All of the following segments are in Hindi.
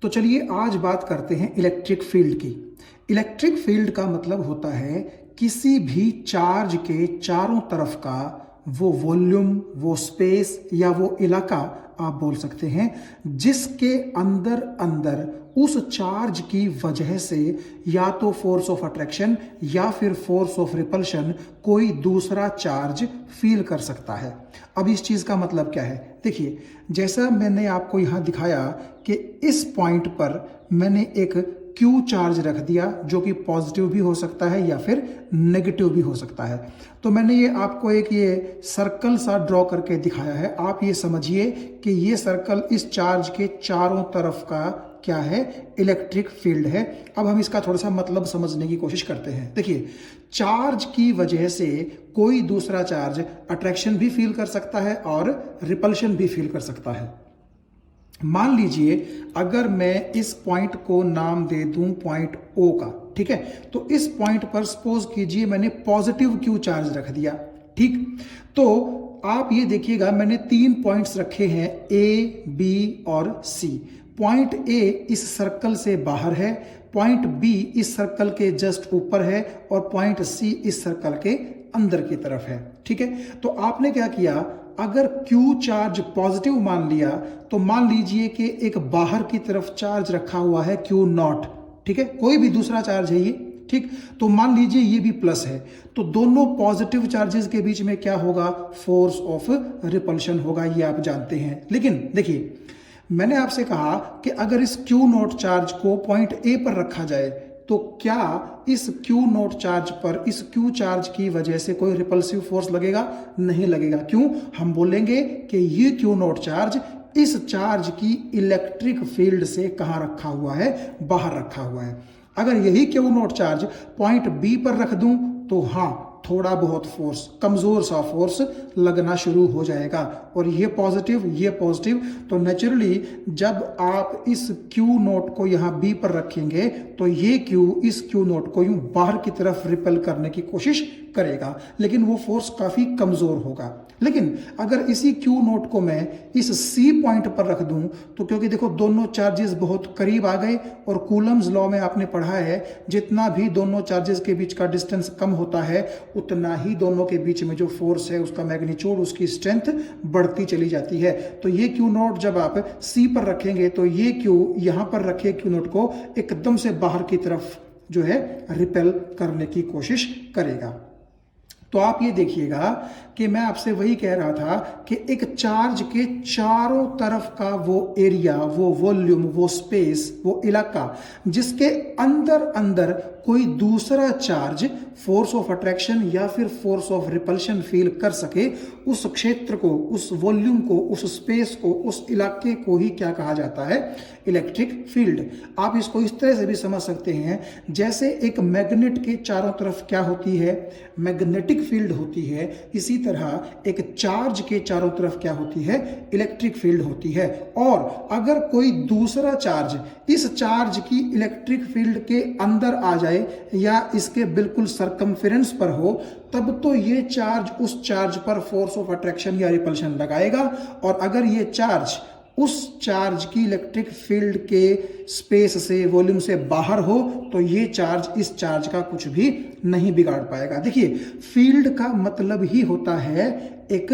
तो चलिए आज बात करते हैं इलेक्ट्रिक फील्ड की। इलेक्ट्रिक फील्ड का मतलब होता है किसी भी चार्ज के चारों तरफ का वो वॉल्यूम, वो स्पेस या वो इलाका आप बोल सकते हैं जिसके अंदर अंदर उस चार्ज की वजह से या तो फोर्स ऑफ अट्रैक्शन या फिर फोर्स ऑफ रिपल्शन कोई दूसरा चार्ज फील कर सकता है। अब इस चीज का मतलब क्या है, देखिए जैसा मैंने आपको यहां दिखाया कि इस पॉइंट पर मैंने एक क्यू चार्ज रख दिया जो कि पॉजिटिव भी हो सकता है या फिर नेगेटिव भी हो सकता है। तो मैंने ये आपको एक ये सर्कल सा ड्रॉ करके दिखाया है। आप ये समझिए कि ये सर्कल इस चार्ज के चारों तरफ का क्या है, इलेक्ट्रिक फील्ड है। अब हम इसका थोड़ा सा मतलब समझने की कोशिश करते हैं। देखिए चार्ज की वजह से कोई दूसरा चार्ज अट्रैक्शन भी फील कर सकता है और रिपल्शन भी फील कर सकता है। मान लीजिए अगर मैं इस पॉइंट को नाम दे दूं पॉइंट ओ का, ठीक है, तो इस पॉइंट पर सपोज कीजिए मैंने पॉजिटिव क्यू चार्ज रख दिया, ठीक। तो आप ये देखिएगा मैंने 3 पॉइंट्स रखे हैं ए, बी और सी। पॉइंट ए इस सर्कल से बाहर है, पॉइंट बी इस सर्कल के जस्ट ऊपर है और पॉइंट सी इस सर्कल के अंदर की तरफ है, ठीक है। तो आपने क्या किया, अगर Q चार्ज पॉजिटिव मान लिया तो मान लीजिए कि एक बाहर की तरफ चार्ज रखा हुआ है Q नॉट, ठीक है, कोई भी दूसरा चार्ज है ये, ठीक। तो मान लीजिए ये भी प्लस है, तो दोनों पॉजिटिव चार्जेस के बीच में क्या होगा, फोर्स ऑफ रिपल्शन होगा, ये आप जानते हैं। लेकिन देखिए मैंने आपसे कहा कि अगर इस Q नॉट चार्ज को पॉइंट ए पर रखा जाए तो क्या इस Q नोट चार्ज पर इस Q चार्ज की वजह से कोई रिपल्सिव फोर्स लगेगा? नहीं लगेगा। क्यों? हम बोलेंगे कि ये Q नोट चार्ज इस चार्ज की इलेक्ट्रिक फील्ड से कहां रखा हुआ है, बाहर रखा हुआ है। अगर यही Q note charge point B पर रख दूं तो हाँ थोड़ा बहुत फोर्स, कमजोर सा फोर्स लगना शुरू हो जाएगा। और ये पॉजिटिव, तो नेचुरली जब आप इस Q नोट को यहां B पर रखेंगे तो ये Q इस Q नोट को यूं बाहर की तरफ रिपेल करने की कोशिश करेगा, लेकिन वो फोर्स काफी कमजोर होगा। लेकिन अगर इसी Q नोट को मैं इस C पॉइंट पर रख दूं तो क्योंकि देखो दोनों चार्जेस बहुत करीब आ गए और कूलम्स लॉ में आपने पढ़ा है जितना भी दोनों चार्जेस के बीच का डिस्टेंस कम होता है उतना ही दोनों के बीच में जो फोर्स है उसका मैग्नीट्यूड, उसकी स्ट्रेंथ बढ़ती चली जाती है। तो ये Q नोट जब आप C पर रखेंगे तो ये Q यहां पर रखे Q नोट को एकदम से बाहर की तरफ जो है रिपेल करने की कोशिश करेगा। तो आप ये देखिएगा कि मैं आपसे वही कह रहा था कि एक चार्ज के चारों तरफ का वो एरिया, वो वॉल्यूम, वो स्पेस, वो इलाका जिसके अंदर अंदर कोई दूसरा चार्ज फोर्स ऑफ अट्रैक्शन या फिर फोर्स ऑफ रिपल्शन फील कर सके, उस क्षेत्र को, उस वॉल्यूम को, उस स्पेस को, उस इलाके को ही क्या कहा जाता है, इलेक्ट्रिक फील्ड। आप इसको इस तरह से भी समझ सकते हैं जैसे एक मैग्नेट के चारों तरफ क्या होती है, मैग्नेटिक फील्ड होती है, इसी तरह एक चार्ज के चारों तरफ क्या होती है, इलेक्ट्रिक फील्ड होती है। और अगर कोई दूसरा चार्ज इस चार्ज की इलेक्ट्रिक फील्ड के अंदर आ जाए या इसके बिल्कुल सरकमफेरेंस पर हो तब तो ये चार्ज उस चार्ज पर फोर्स ऑफ अट्रैक्शन या रिपल्शन लगाएगा। और अगर ये चार्ज उस चार्ज की इलेक्ट्रिक फील्ड के स्पेस से, वॉल्यूम से बाहर हो तो ये चार्ज इस चार्ज का कुछ भी नहीं बिगाड़ पाएगा। देखिए फील्ड का मतलब ही होता है एक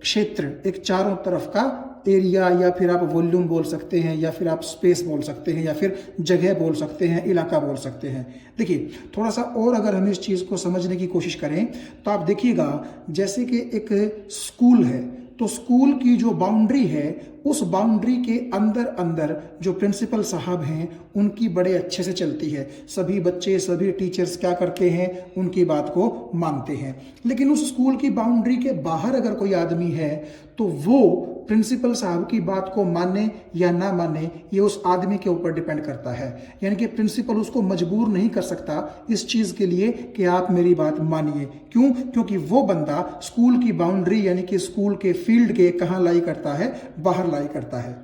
क्षेत्र, एक चारों तरफ का एरिया, या फिर आप वॉल्यूम बोल सकते हैं, या फिर आप स्पेस बोल सकते हैं, या फिर जगह बोल सकते हैं, इलाका बोल सकते हैं। देखिए थोड़ा सा और अगर हम इस चीज़ को समझने की कोशिश करें तो आप देखिएगा जैसे कि एक स्कूल है तो स्कूल की जो बाउंड्री है उस बाउंड्री के अंदर अंदर जो प्रिंसिपल साहब हैं उनकी बड़े अच्छे से चलती है, सभी बच्चे, सभी टीचर्स क्या करते हैं, उनकी बात को मानते हैं। लेकिन उस स्कूल की बाउंड्री के बाहर अगर कोई आदमी है तो वो प्रिंसिपल साहब की बात को माने या ना माने ये उस आदमी के ऊपर डिपेंड करता है। यानी कि प्रिंसिपल उसको मजबूर नहीं कर सकता इस चीज के लिए कि आप मेरी बात मानिए। क्यों? क्योंकि वो बंदा स्कूल की बाउंड्री यानी कि स्कूल के फील्ड के कहां लाई करता है, बाहर लाई करता है।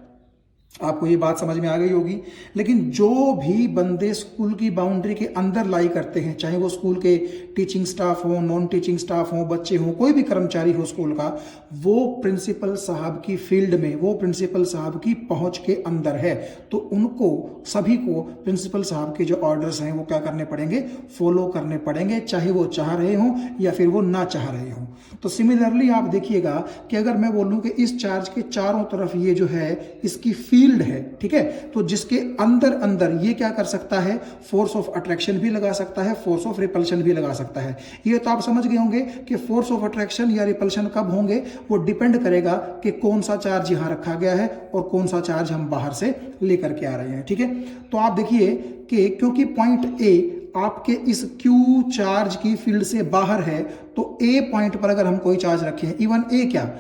आपको ये बात समझ में आ गई होगी। लेकिन जो भी बंदे स्कूल की बाउंड्री के अंदर लाई करते हैं, चाहे वो स्कूल के टीचिंग स्टाफ हो, नॉन टीचिंग स्टाफ हो, बच्चे हो, कोई भी कर्मचारी हो स्कूल का, वो प्रिंसिपल साहब की फील्ड में, वो प्रिंसिपल साहब की पहुंच के अंदर है, तो उनको सभी को प्रिंसिपल साहब के जो ऑर्डर्स हैं वो क्या करने पड़ेंगे, फॉलो करने पड़ेंगे, चाहे वो चाह रहे हों या फिर वो ना चाह रहे हों। तो सिमिलरली आप देखिएगा कि अगर मैं बोलूं कि इस चार्ज के चारों तरफ ये जो है इसकी फील्ड है, ठीक है, तो जिसके अंदर अंदर ये क्या कर सकता है, फोर्स ऑफ अट्रैक्शन भी लगा सकता है, फोर्स ऑफ रिपल्शन भी लगा सकता है। ये तो आप समझ गए होंगे कि फोर्स ऑफ अट्रैक्शन या रिपल्शन कब होंगे, वो डिपेंड करेगा कि कौन सा चार्ज यहां रखा गया है और कौन सा चार्ज हम बाहर से लेकर के आ रहे हैं, ठीक है। तो आप देखिए कि क्योंकि पॉइंट ए आपके इस Q चार्ज की फील्ड से बाहर है, तो A पॉइंट पर अगर हम कोई चार्ज रखें, इवन A क्या,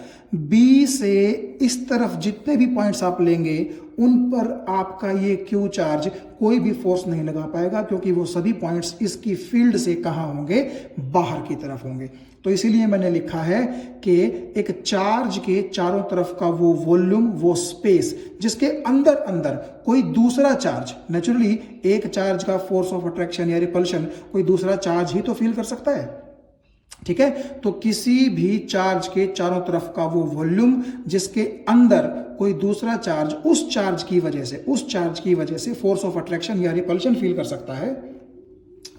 B से इस तरफ जितने भी पॉइंट्स आप लेंगे उन पर आपका ये Q चार्ज कोई भी फोर्स नहीं लगा पाएगा, क्योंकि वो सभी पॉइंट्स इसकी फील्ड से कहाँ होंगे, बाहर की तरफ होंगे। तो इसीलिए मैंने लिखा है कि एक चार्ज के चारों तरफ का वो वॉल्यूम, वो स्पेस जिसके अंदर अंदर कोई दूसरा चार्ज, नेचुरली एक चार्ज का फोर्स ऑफ अट्रैक्शन या रिपल्शन कोई दूसरा चार्ज ही तो फील कर सकता है, ठीक है। तो किसी भी चार्ज के चारों तरफ का वो वॉल्यूम जिसके अंदर कोई दूसरा चार्ज उस चार्ज की वजह से फोर्स ऑफ अट्रैक्शन या रिपल्शन फील कर सकता है,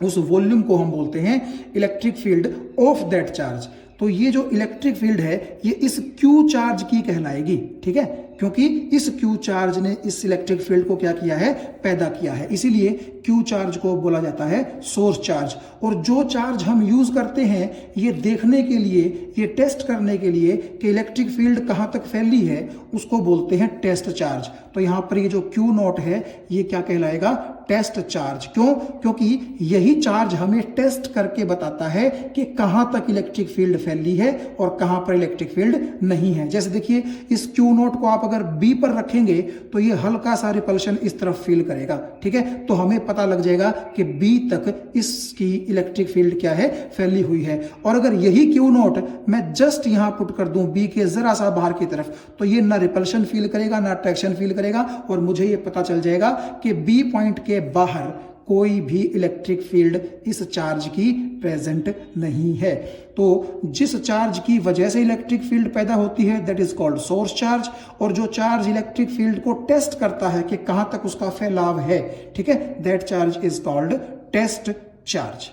उस वॉल्यूम को हम बोलते हैं electric field of that charge. तो ये जो इलेक्ट्रिक फील्ड है ये इस Q चार्ज की कहलाएगी, ठीक है, क्योंकि इस Q चार्ज ने इस इलेक्ट्रिक फील्ड को क्या किया है, पैदा किया है। इसीलिए Q चार्ज को बोला जाता है सोर्स चार्ज। और जो चार्ज हम यूज करते हैं ये देखने के लिए, ये टेस्ट करने के लिए कि इलेक्ट्रिक फील्ड कहां तक फैली है, उसको बोलते हैं टेस्ट चार्ज। तो यहां पर ये जो Q0 है ये क्या कहलाएगा, टेस्ट चार्ज। क्यों, क्योंकि यही चार्ज हमें टेस्ट करके बताता है कि कहां तक इलेक्ट्रिक फील्ड फैली है और कहां पर इलेक्ट्रिक फील्ड नहीं है। जैसे देखिए इस Q0 को आप अगर B पर रखेंगे तो ये हल्का सा रिपल्शन इस तरफ फील करेगा, ठीक है, तो हमें पता लग जाएगा कि B तक इसकी इलेक्ट्रिक फील्ड क्या है, फैली हुई है। और अगर यही Q0 मैं जस्ट यहां पुट कर दूं B के जरा सा बाहर की तरफ, तो ये ना रिपल्शन फील करेगा ना अट्रैक्शन फील करेगा, और मुझे ये पता चल जाएगा कि B पॉइंट के बाहर कोई भी इलेक्ट्रिक फील्ड इस चार्ज की प्रेजेंट नहीं है। तो जिस चार्ज की वजह से इलेक्ट्रिक फील्ड पैदा होती है that is called source charge, और जो चार्ज इलेक्ट्रिक फील्ड को टेस्ट करता है कि कहां तक उसका फैलाव है, ठीक है, that charge is called test charge.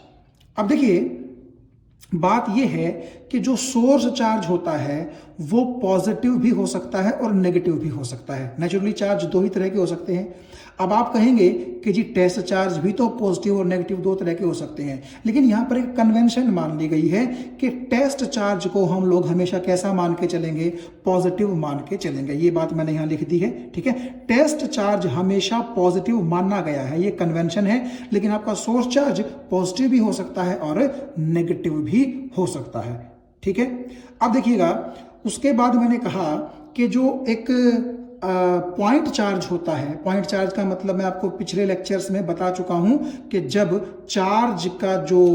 अब देखिए बात यह है कि जो सोर्स चार्ज होता है वो पॉजिटिव भी हो सकता है और नेगेटिव भी हो सकता है। नेचुरली चार्ज दो ही तरह के हो सकते हैं। अब आप कहेंगे कि जी टेस्ट चार्ज भी तो पॉजिटिव और नेगेटिव दो तरह के हो सकते हैं, लेकिन यहां पर एक कन्वेंशन मान ली गई है कि टेस्ट चार्ज को हम लोग हमेशा कैसा मान के चलेंगे, पॉजिटिव मान के चलेंगे। ये बात मैंने यहां लिख दी है, ठीक है, टेस्ट चार्ज हमेशा पॉजिटिव माना गया है, ये कन्वेंशन है। लेकिन आपका सोर्स चार्ज पॉजिटिव भी हो सकता है और नेगेटिव भी हो सकता है, ठीक है। अब देखिएगा उसके बाद मैंने कहा कि जो एक पॉइंट चार्ज होता है, पॉइंट चार्ज का मतलब मैं आपको पिछले लेक्चर्स में बता चुका हूं कि जब चार्ज का जो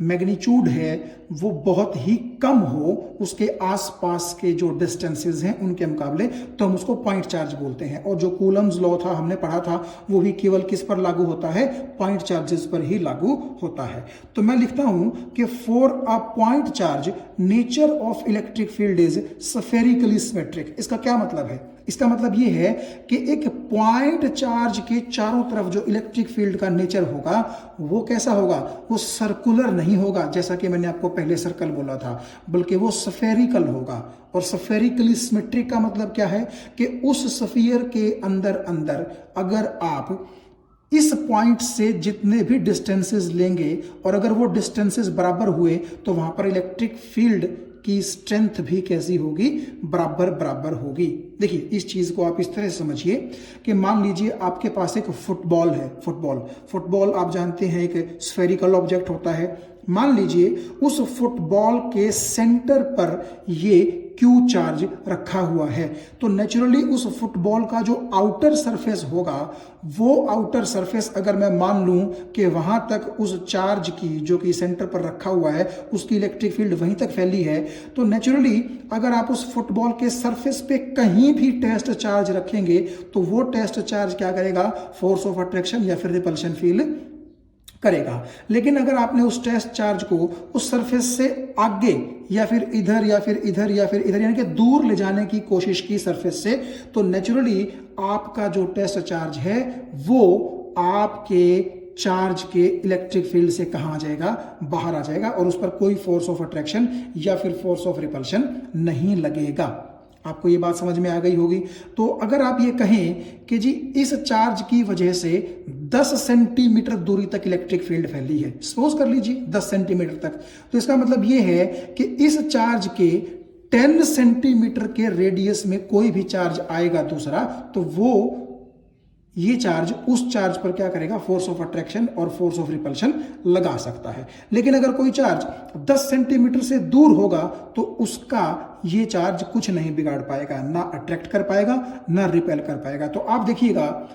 मैग्नीट्यूड है वो बहुत ही कम हो उसके आसपास के जो डिस्टेंसेस हैं उनके मुकाबले, तो हम उसको पॉइंट चार्ज बोलते हैं। और जो कूलम्स लॉ था हमने पढ़ा था वो भी केवल किस पर लागू होता है, पॉइंट चार्जेस पर ही लागू होता है। तो मैं लिखता हूं कि for a point charge nature of electric field is spherically symmetric. इसका क्या मतलब है, इसका मतलब ये है कि एक पॉइंट चार्ज के चारों तरफ जो इलेक्ट्रिक फील्ड का नेचर होगा वो कैसा होगा, वो सर्कुलर नहीं होगा जैसा कि मैंने आपको पहले सर्कल बोला था, बल्कि वो स्फेरिकल होगा। और स्फेरिकली सिमेट्रिक का मतलब क्या है कि उस स्फीयर के अंदर अंदर अगर आप इस पॉइंट से जितने भी डिस्टेंसेस लेंगे और अगर वो डिस्टेंसेस बराबर हुए तो वहां पर इलेक्ट्रिक फील्ड की स्ट्रेंथ भी कैसी होगी, बराबर बराबर होगी। देखिए इस चीज को आप इस तरह से समझिए कि मान लीजिए आपके पास एक फुटबॉल है। फुटबॉल आप जानते हैं एक स्फेरिकल ऑब्जेक्ट होता है। मान लीजिए उस फुटबॉल के सेंटर पर ये क्यू चार्ज रखा हुआ है, तो नेचुरली उस फुटबॉल का जो आउटर सरफेस होगा, वो आउटर सरफेस अगर मैं मान लूं कि वहां तक उस चार्ज की जो कि सेंटर पर रखा हुआ है उसकी इलेक्ट्रिक फील्ड वहीं तक फैली है, तो नेचुरली अगर आप उस फुटबॉल के सरफेस पे कहीं भी टेस्ट चार्ज रखेंगे तो वो टेस्ट चार्ज क्या करेगा, फोर्स ऑफ अट्रैक्शन या फिर रिपल्शन फील करेगा। लेकिन अगर आपने उस टेस्ट चार्ज को उस सरफेस से आगे या फिर इधर या फिर इधर या फिर इधर यानी कि दूर ले जाने की कोशिश की सरफेस से, तो नेचुरली आपका जो टेस्ट चार्ज है वो आपके चार्ज के इलेक्ट्रिक फील्ड से कहां आ जाएगा, बाहर आ जाएगा और उस पर कोई फोर्स ऑफ अट्रैक्शन या फिर फोर्स ऑफ रिपल्शन नहीं लगेगा। आपको ये बात समझ में आ गई होगी। तो अगर आप ये कहें कि जी इस चार्ज की वजह से 10 सेंटीमीटर दूरी तक इलेक्ट्रिक फील्ड फैली है, सपोज कर लीजिए 10 सेंटीमीटर तक, तो इसका मतलब ये है कि इस चार्ज के 10 सेंटीमीटर के रेडियस में कोई भी चार्ज आएगा दूसरा, तो वो ये चार्ज उस चार्ज पर क्या करेगा, फोर्स ऑफ अट्रैक्शन और फोर्स ऑफ रिपल्शन लगा सकता है। लेकिन अगर कोई चार्ज 10 सेंटीमीटर से दूर होगा तो उसका ये चार्ज कुछ नहीं बिगाड़ पाएगा, ना अट्रैक्ट कर पाएगा ना रिपेल कर पाएगा। तो आप देखिएगा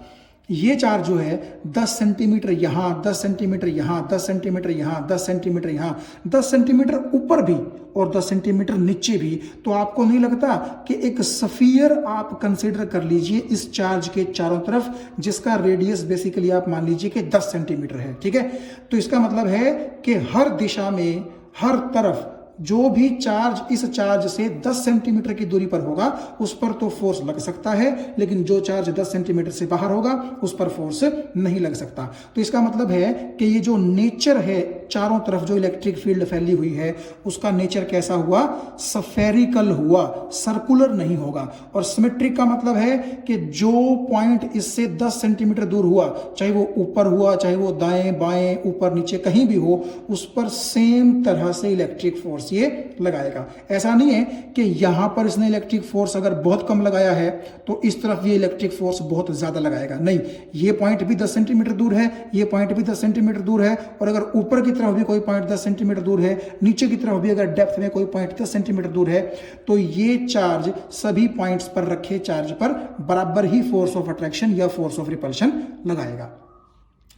ये चार्ज जो है 10 सेंटीमीटर यहां, 10 सेंटीमीटर यहां, 10 सेंटीमीटर यहां, 10 सेंटीमीटर यहां, 10 सेंटीमीटर ऊपर भी और 10 सेंटीमीटर नीचे भी, तो आपको नहीं लगता कि एक स्फीयर आप कंसीडर कर लीजिए इस चार्ज के चारों तरफ, जिसका रेडियस बेसिकली आप मान लीजिए कि 10 सेंटीमीटर है, ठीक है। तो इसका मतलब है कि हर दिशा में, हर तरफ जो भी चार्ज इस चार्ज से 10 सेंटीमीटर की दूरी पर होगा उस पर तो फोर्स लग सकता है, लेकिन जो चार्ज 10 सेंटीमीटर से बाहर होगा उस पर फोर्स नहीं लग सकता। तो इसका मतलब है कि ये जो नेचर है, चारों तरफ जो इलेक्ट्रिक फील्ड फैली हुई है उसका नेचर कैसा हुआ, स्फेरिकल हुआ, सर्कुलर नहीं होगा। और सिमेट्रिक का मतलब है कि जो पॉइंट इससे 10 सेंटीमीटर दूर हुआ, चाहे वो ऊपर हुआ, चाहे वो दाएं बाएं ऊपर नीचे कहीं भी हो, उस पर सेम तरह से इलेक्ट्रिक फोर्स ये लगाएगा। ऐसा नहीं है कि यहां पर इसने इलेक्ट्रिक फोर्स अगर बहुत कम लगाया है तो इस तरफ ये इलेक्ट्रिक फोर्स बहुत ज्यादा लगाएगा, नहीं। ये पॉइंट भी 10 सेंटीमीटर दूर है, ये पॉइंट भी 10 सेंटीमीटर दूर है, और अगर ऊपर की तरफ भी कोई पॉइंट 10 सेंटीमीटर दूर है, नीचे की तरफ भी अगर डेप्थ में कोई पॉइंट 10 सेंटीमीटर दूर है, तो ये चार्ज सभी पॉइंट्स पर रखे चार्ज पर बराबर ही फोर्स ऑफ अट्रैक्शन या फोर्स ऑफ रिपल्शन लगाएगा,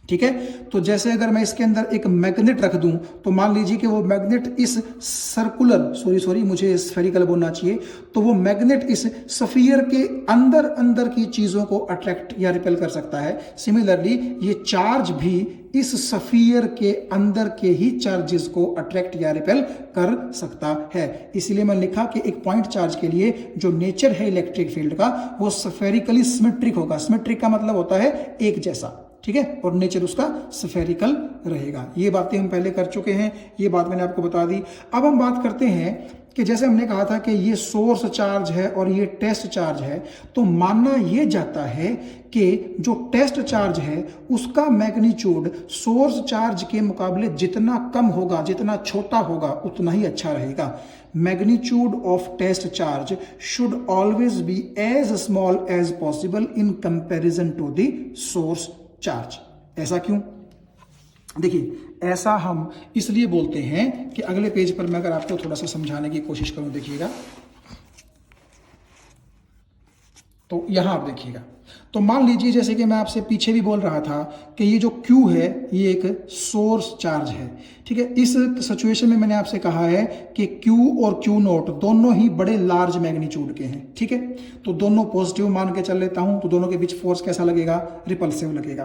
ठीक है। तो जैसे अगर मैं इसके अंदर एक मैग्नेट रख दूं, तो मान लीजिए कि वो मैग्नेट इस सर्कुलर मुझे स्फेरिकल बोलना चाहिए, तो वो मैग्नेट इस स्फीयर के अंदर अंदर की चीजों को अट्रैक्ट या रिपेल कर सकता है। सिमिलरली ये चार्ज भी इस स्फीयर के अंदर के ही चार्जेस को अट्रैक्ट या रिपेल कर सकता है। इसलिए मैं लिखा कि एक पॉइंट चार्ज के लिए जो नेचर है इलेक्ट्रिक फील्ड का वो स्फेरिकली सिमेट्रिक होगा। सिमेट्रिक का मतलब होता है एक जैसा, ठीक है, और नेचर उसका स्फेरिकल रहेगा। ये बातें हम पहले कर चुके हैं, ये बात मैंने आपको बता दी। अब हम बात करते हैं कि जैसे हमने कहा था कि ये सोर्स चार्ज है और ये टेस्ट चार्ज है, तो मानना ये जाता है कि जो टेस्ट चार्ज है उसका मैग्नीट्यूड सोर्स चार्ज के मुकाबले जितना कम होगा, जितना छोटा होगा, उतना ही अच्छा रहेगा। Magnitude of test charge should always be as small as possible in comparison to the source charge. ऐसा क्यों? देखिए, ऐसा हम इसलिए बोलते हैं कि अगले पेज पर मैं अगर आपको थोड़ा सा समझाने की कोशिश करूं, देखिएगा, तो यहां आप देखिएगा, तो मान लीजिए जैसे कि मैं आपसे पीछे भी बोल रहा था कि ये जो Q है ये एक सोर्स चार्ज है, ठीक है। इस सिचुएशन में मैंने आपसे कहा है कि Q और Q नॉट दोनों ही बड़े लार्ज मैग्नीट्यूड के हैं, ठीक है। तो दोनों पॉजिटिव मान के चल लेता हूं, तो दोनों के बीच फोर्स कैसा लगेगा, रिपल्सिव लगेगा।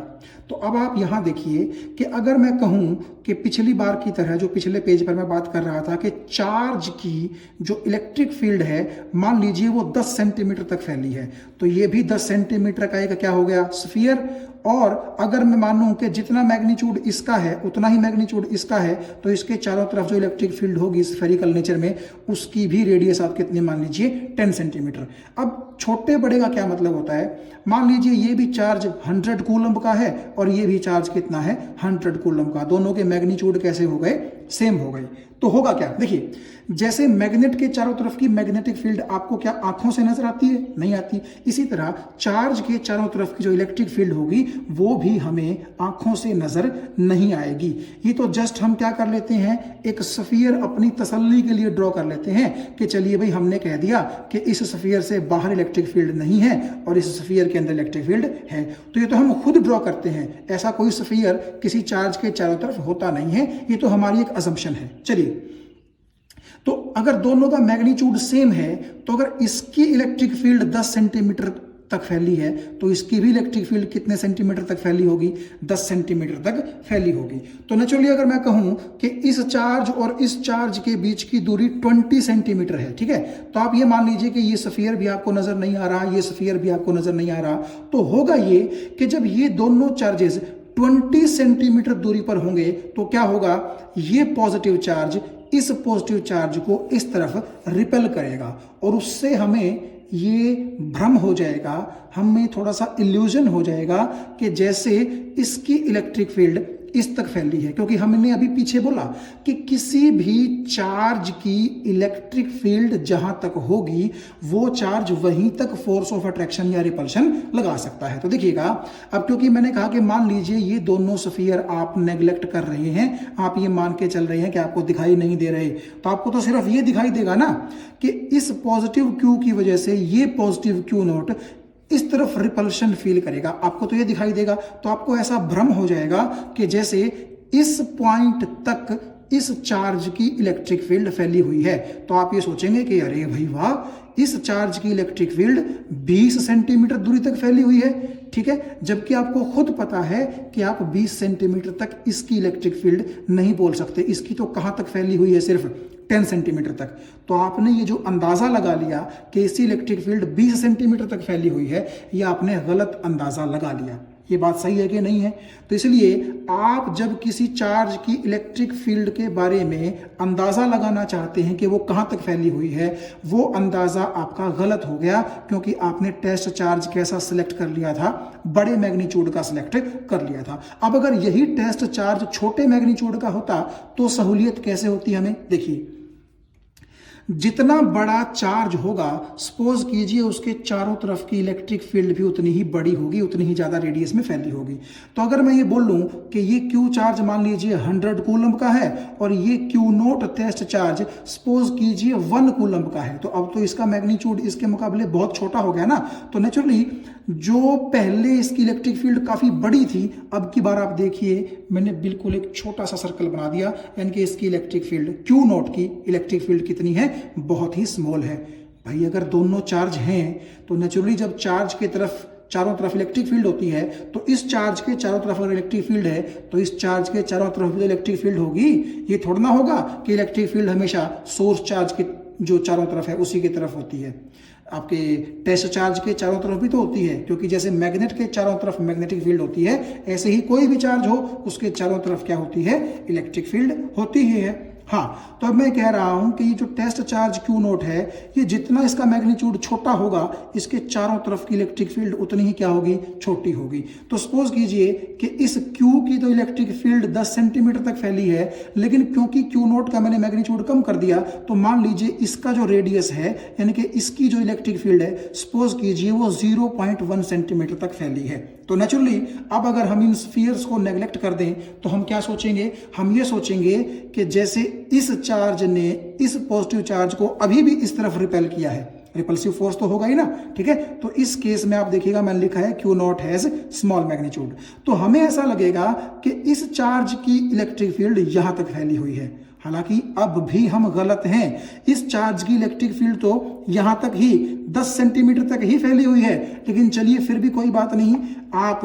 तो अब आप यहां देखिए कि अगर मैं कहूं कि पिछली बार की तरह, जो पिछले पेज पर मैं बात कर रहा था कि चार्ज की जो इलेक्ट्रिक फील्ड है, मान लीजिए वो 10 सेंटीमीटर तक फैली है, तो ये भी 10 सेंटीमीटर का एक क्या हो गया, स्फीयर। और अगर मैं मानूं कि जितना मैग्नीट्यूड इसका है उतना ही मैग्नीट्यूड इसका है, तो इसके चारों तरफ जो इलेक्ट्रिक फील्ड होगी स्फेरिकल नेचर में, उसकी भी रेडियस आप कितनी मान लीजिए, 10 सेंटीमीटर। अब छोटे बड़े का क्या मतलब होता है, मान लीजिए ये भी चार्ज 100 कूलम्ब का है और ये भी चार्ज कितना है, 100 कूलम्ब का। दोनों के मैग्नीट्यूड कैसे हो गए, सेम हो गए। तो होगा क्या, देखिए जैसे मैग्नेट के चारों तरफ की मैग्नेटिक फील्ड आपको क्या आंखों से नजर आती है, नहीं आती, इसी तरह चार्ज के चारों तरफ की जो इलेक्ट्रिक फील्ड होगी वो भी हमें आंखों से नजर नहीं आएगी। ये तो जस्ट हम क्या कर लेते हैं, एक स्फीयर अपनी तसल्ली के लिए ड्रॉ कर लेते हैं कि चलिए भाई हमने कह दिया कि इस स्फीयर से बाहर इलेक्ट्रिक फील्ड नहीं है और इस स्फीयर के अंदर इलेक्ट्रिक फील्ड है, तो ये तो हम खुद ड्रॉ करते हैं, ऐसा कोई स्फीयर किसी चार्ज के चारों तरफ होता नहीं है, ये तो हमारी एक असम्पशन है। चलिए, तो अगर दोनों का मैग्नीट्यूड सेम है तो अगर इसकी इलेक्ट्रिक फील्ड 10 सेंटीमीटर तक फैली है तो इसकी भी इलेक्ट्रिक फील्ड कितने सेंटीमीटर तक फैली होगी, 10 सेंटीमीटर तक फैली होगी। तो नेचुरली अगर मैं कहूं कि इस चार्ज और इस चार्ज के बीच की दूरी 20 सेंटीमीटर है, ठीक है, तो आप ये मान लीजिए कि ये स्फीयर भी आपको नजर नहीं आ रहा, ये स्फीयर भी आपको नजर नहीं आ रहा, तो होगा ये कि जब ये दोनों चार्जेस 20 सेंटीमीटर दूरी पर होंगे तो क्या होगा, ये पॉजिटिव चार्ज इस पॉजिटिव चार्ज को इस तरफ रिपेल करेगा और उससे हमें ये भ्रम हो जाएगा, हमें थोड़ा सा इल्यूजन हो जाएगा कि जैसे इसकी इलेक्ट्रिक फील्ड इस तक फैली है, क्योंकि हमने अभी पीछे बोला कि किसी भी चार्ज की इलेक्ट्रिक फील्ड जहां तक होगी वो चार्ज वहीं तक फोर्स ऑफ अट्रैक्शन या रिपल्शन लगा सकता है। तो देखिएगा, अब क्योंकि मैंने कहा कि मान लीजिए ये दोनों स्फीयर आप नेग्लेक्ट कर रहे हैं, आप ये मान के चल रहे हैं कि आपको दिखाई नहीं दे रहे, तो आपको तो सिर्फ ये दिखाई देगा ना कि इस पॉजिटिव क्यू की वजह से ये पॉजिटिव क्यू नॉट इस तरफ रिपल्शन फील करेगा, आपको तो ये दिखाई देगा, तो आपको ऐसा भ्रम हो जाएगा कि जैसे इस पॉइंट तक इस चार्ज की इलेक्ट्रिक फील्ड फैली हुई है। तो आप ये सोचेंगे कि अरे भाई वाह, इस चार्ज की इलेक्ट्रिक फील्ड 20 सेंटीमीटर दूरी तक फैली हुई है, ठीक है, जबकि आपको खुद पता है कि आप 20 सेंटीमीटर तक इसकी इलेक्ट्रिक फील्ड नहीं बोल सकते, इसकी तो कहां तक फैली हुई है, सिर्फ 10 सेंटीमीटर तक। तो आपने ये जो अंदाजा लगा लिया कि इसकी इलेक्ट्रिक फील्ड 20 सेंटीमीटर तक फैली हुई है, ये आपने गलत अंदाजा लगा लिया। ये बात सही है कि नहीं है? तो इसलिए आप जब किसी चार्ज की इलेक्ट्रिक फील्ड के बारे में अंदाजा लगाना चाहते हैं कि वो कहां तक फैली हुई है, वो अंदाजा आपका गलत हो गया, क्योंकि आपने टेस्ट चार्ज कैसा सिलेक्ट कर लिया था, बड़े मैग्नीट्यूड का सिलेक्ट कर लिया था। अब अगर यही टेस्ट चार्ज छोटे मैग्नीट्यूड का होता तो सहूलियत कैसे होती हमें, देखिए, जितना बड़ा चार्ज होगा, सपोज कीजिए उसके चारों तरफ की इलेक्ट्रिक फील्ड भी उतनी ही बड़ी होगी, उतनी ही ज्यादा रेडियस में फैली होगी। तो अगर मैं ये बोल लूं कि ये क्यू चार्ज मान लीजिए 100 कूलम का है और ये Q note test charge suppose कीजिए 1 कूलम का है, तो अब तो इसका मैग्नीट्यूड इसके मुकाबले बहुत छोटा हो गया ना। तो नेचुरली जो पहले इसकी इलेक्ट्रिक फील्ड काफी बड़ी थी, अब की बार आप देखिए मैंने बिल्कुल एक छोटा सा सर्कल बना दिया, यानी कि इसकी इलेक्ट्रिक फील्ड क्यू नोट की इलेक्ट्रिक फील्ड कितनी है, बहुत ही स्मॉल है। भाई अगर दोनों चार्ज हैं तो नेचुरली जब चार्ज के तरफ चारों तरफ इलेक्ट्रिक फील्ड होती है, तो इस चार्ज के चारों तरफ अगर इलेक्ट्रिक फील्ड है तो इस चार्ज के चारों तरफ भी इलेक्ट्रिक फील्ड होगी। ये थोड़ा ना होगा कि इलेक्ट्रिक फील्ड हमेशा सोर्स चार्ज के जो चारों तरफ है उसी की तरफ होती है, आपके टेस्ट चार्ज के चारों तरफ भी तो होती है, क्योंकि जैसे मैग्नेट के चारों तरफ मैग्नेटिक फील्ड होती है, ऐसे ही कोई भी चार्ज हो उसके चारों तरफ क्या होती है, इलेक्ट्रिक फील्ड होती ही है। हाँ, तो अब मैं कह रहा हूं कि ये जो टेस्ट चार्ज क्यू नोट है, ये जितना इसका मैग्नीट्यूड छोटा होगा, इसके चारों तरफ की इलेक्ट्रिक फील्ड उतनी ही क्या होगी, छोटी होगी। तो सपोज कीजिए कि इस क्यू की तो इलेक्ट्रिक फील्ड 10 सेंटीमीटर तक फैली है, लेकिन क्योंकि क्यू नोट का मैंने मैग्नीट्यूड कम कर दिया, तो मान लीजिए इसका जो रेडियस है, यानी कि इसकी जो इलेक्ट्रिक फील्ड है, सपोज कीजिए वो 0.1 सेंटीमीटर तक फैली है। तो नेचुरली अब अगर हम इन स्फीयर्स को नेग्लेक्ट कर दें तो हम क्या सोचेंगे, हम ये सोचेंगे कि जैसे इस चार्ज ने इस पॉजिटिव चार्ज को अभी भी इस तरफ रिपेल किया है, रिपल्सिव फोर्स तो होगा ही ना, ठीक है। तो इस केस में आप देखिएगा मैंने लिखा है Q not has small magnitude, तो हमें ऐसा लगेगा कि इस चार्ज की इलेक्ट्रिक फील्ड यहां तक फैली हुई है। हालांकि अब भी हम गलत हैं, इस चार्ज की इलेक्ट्रिक फील्ड तो यहां तक ही 10 सेंटीमीटर तक ही फैली हुई है, लेकिन चलिए फिर भी कोई बात नहीं, आप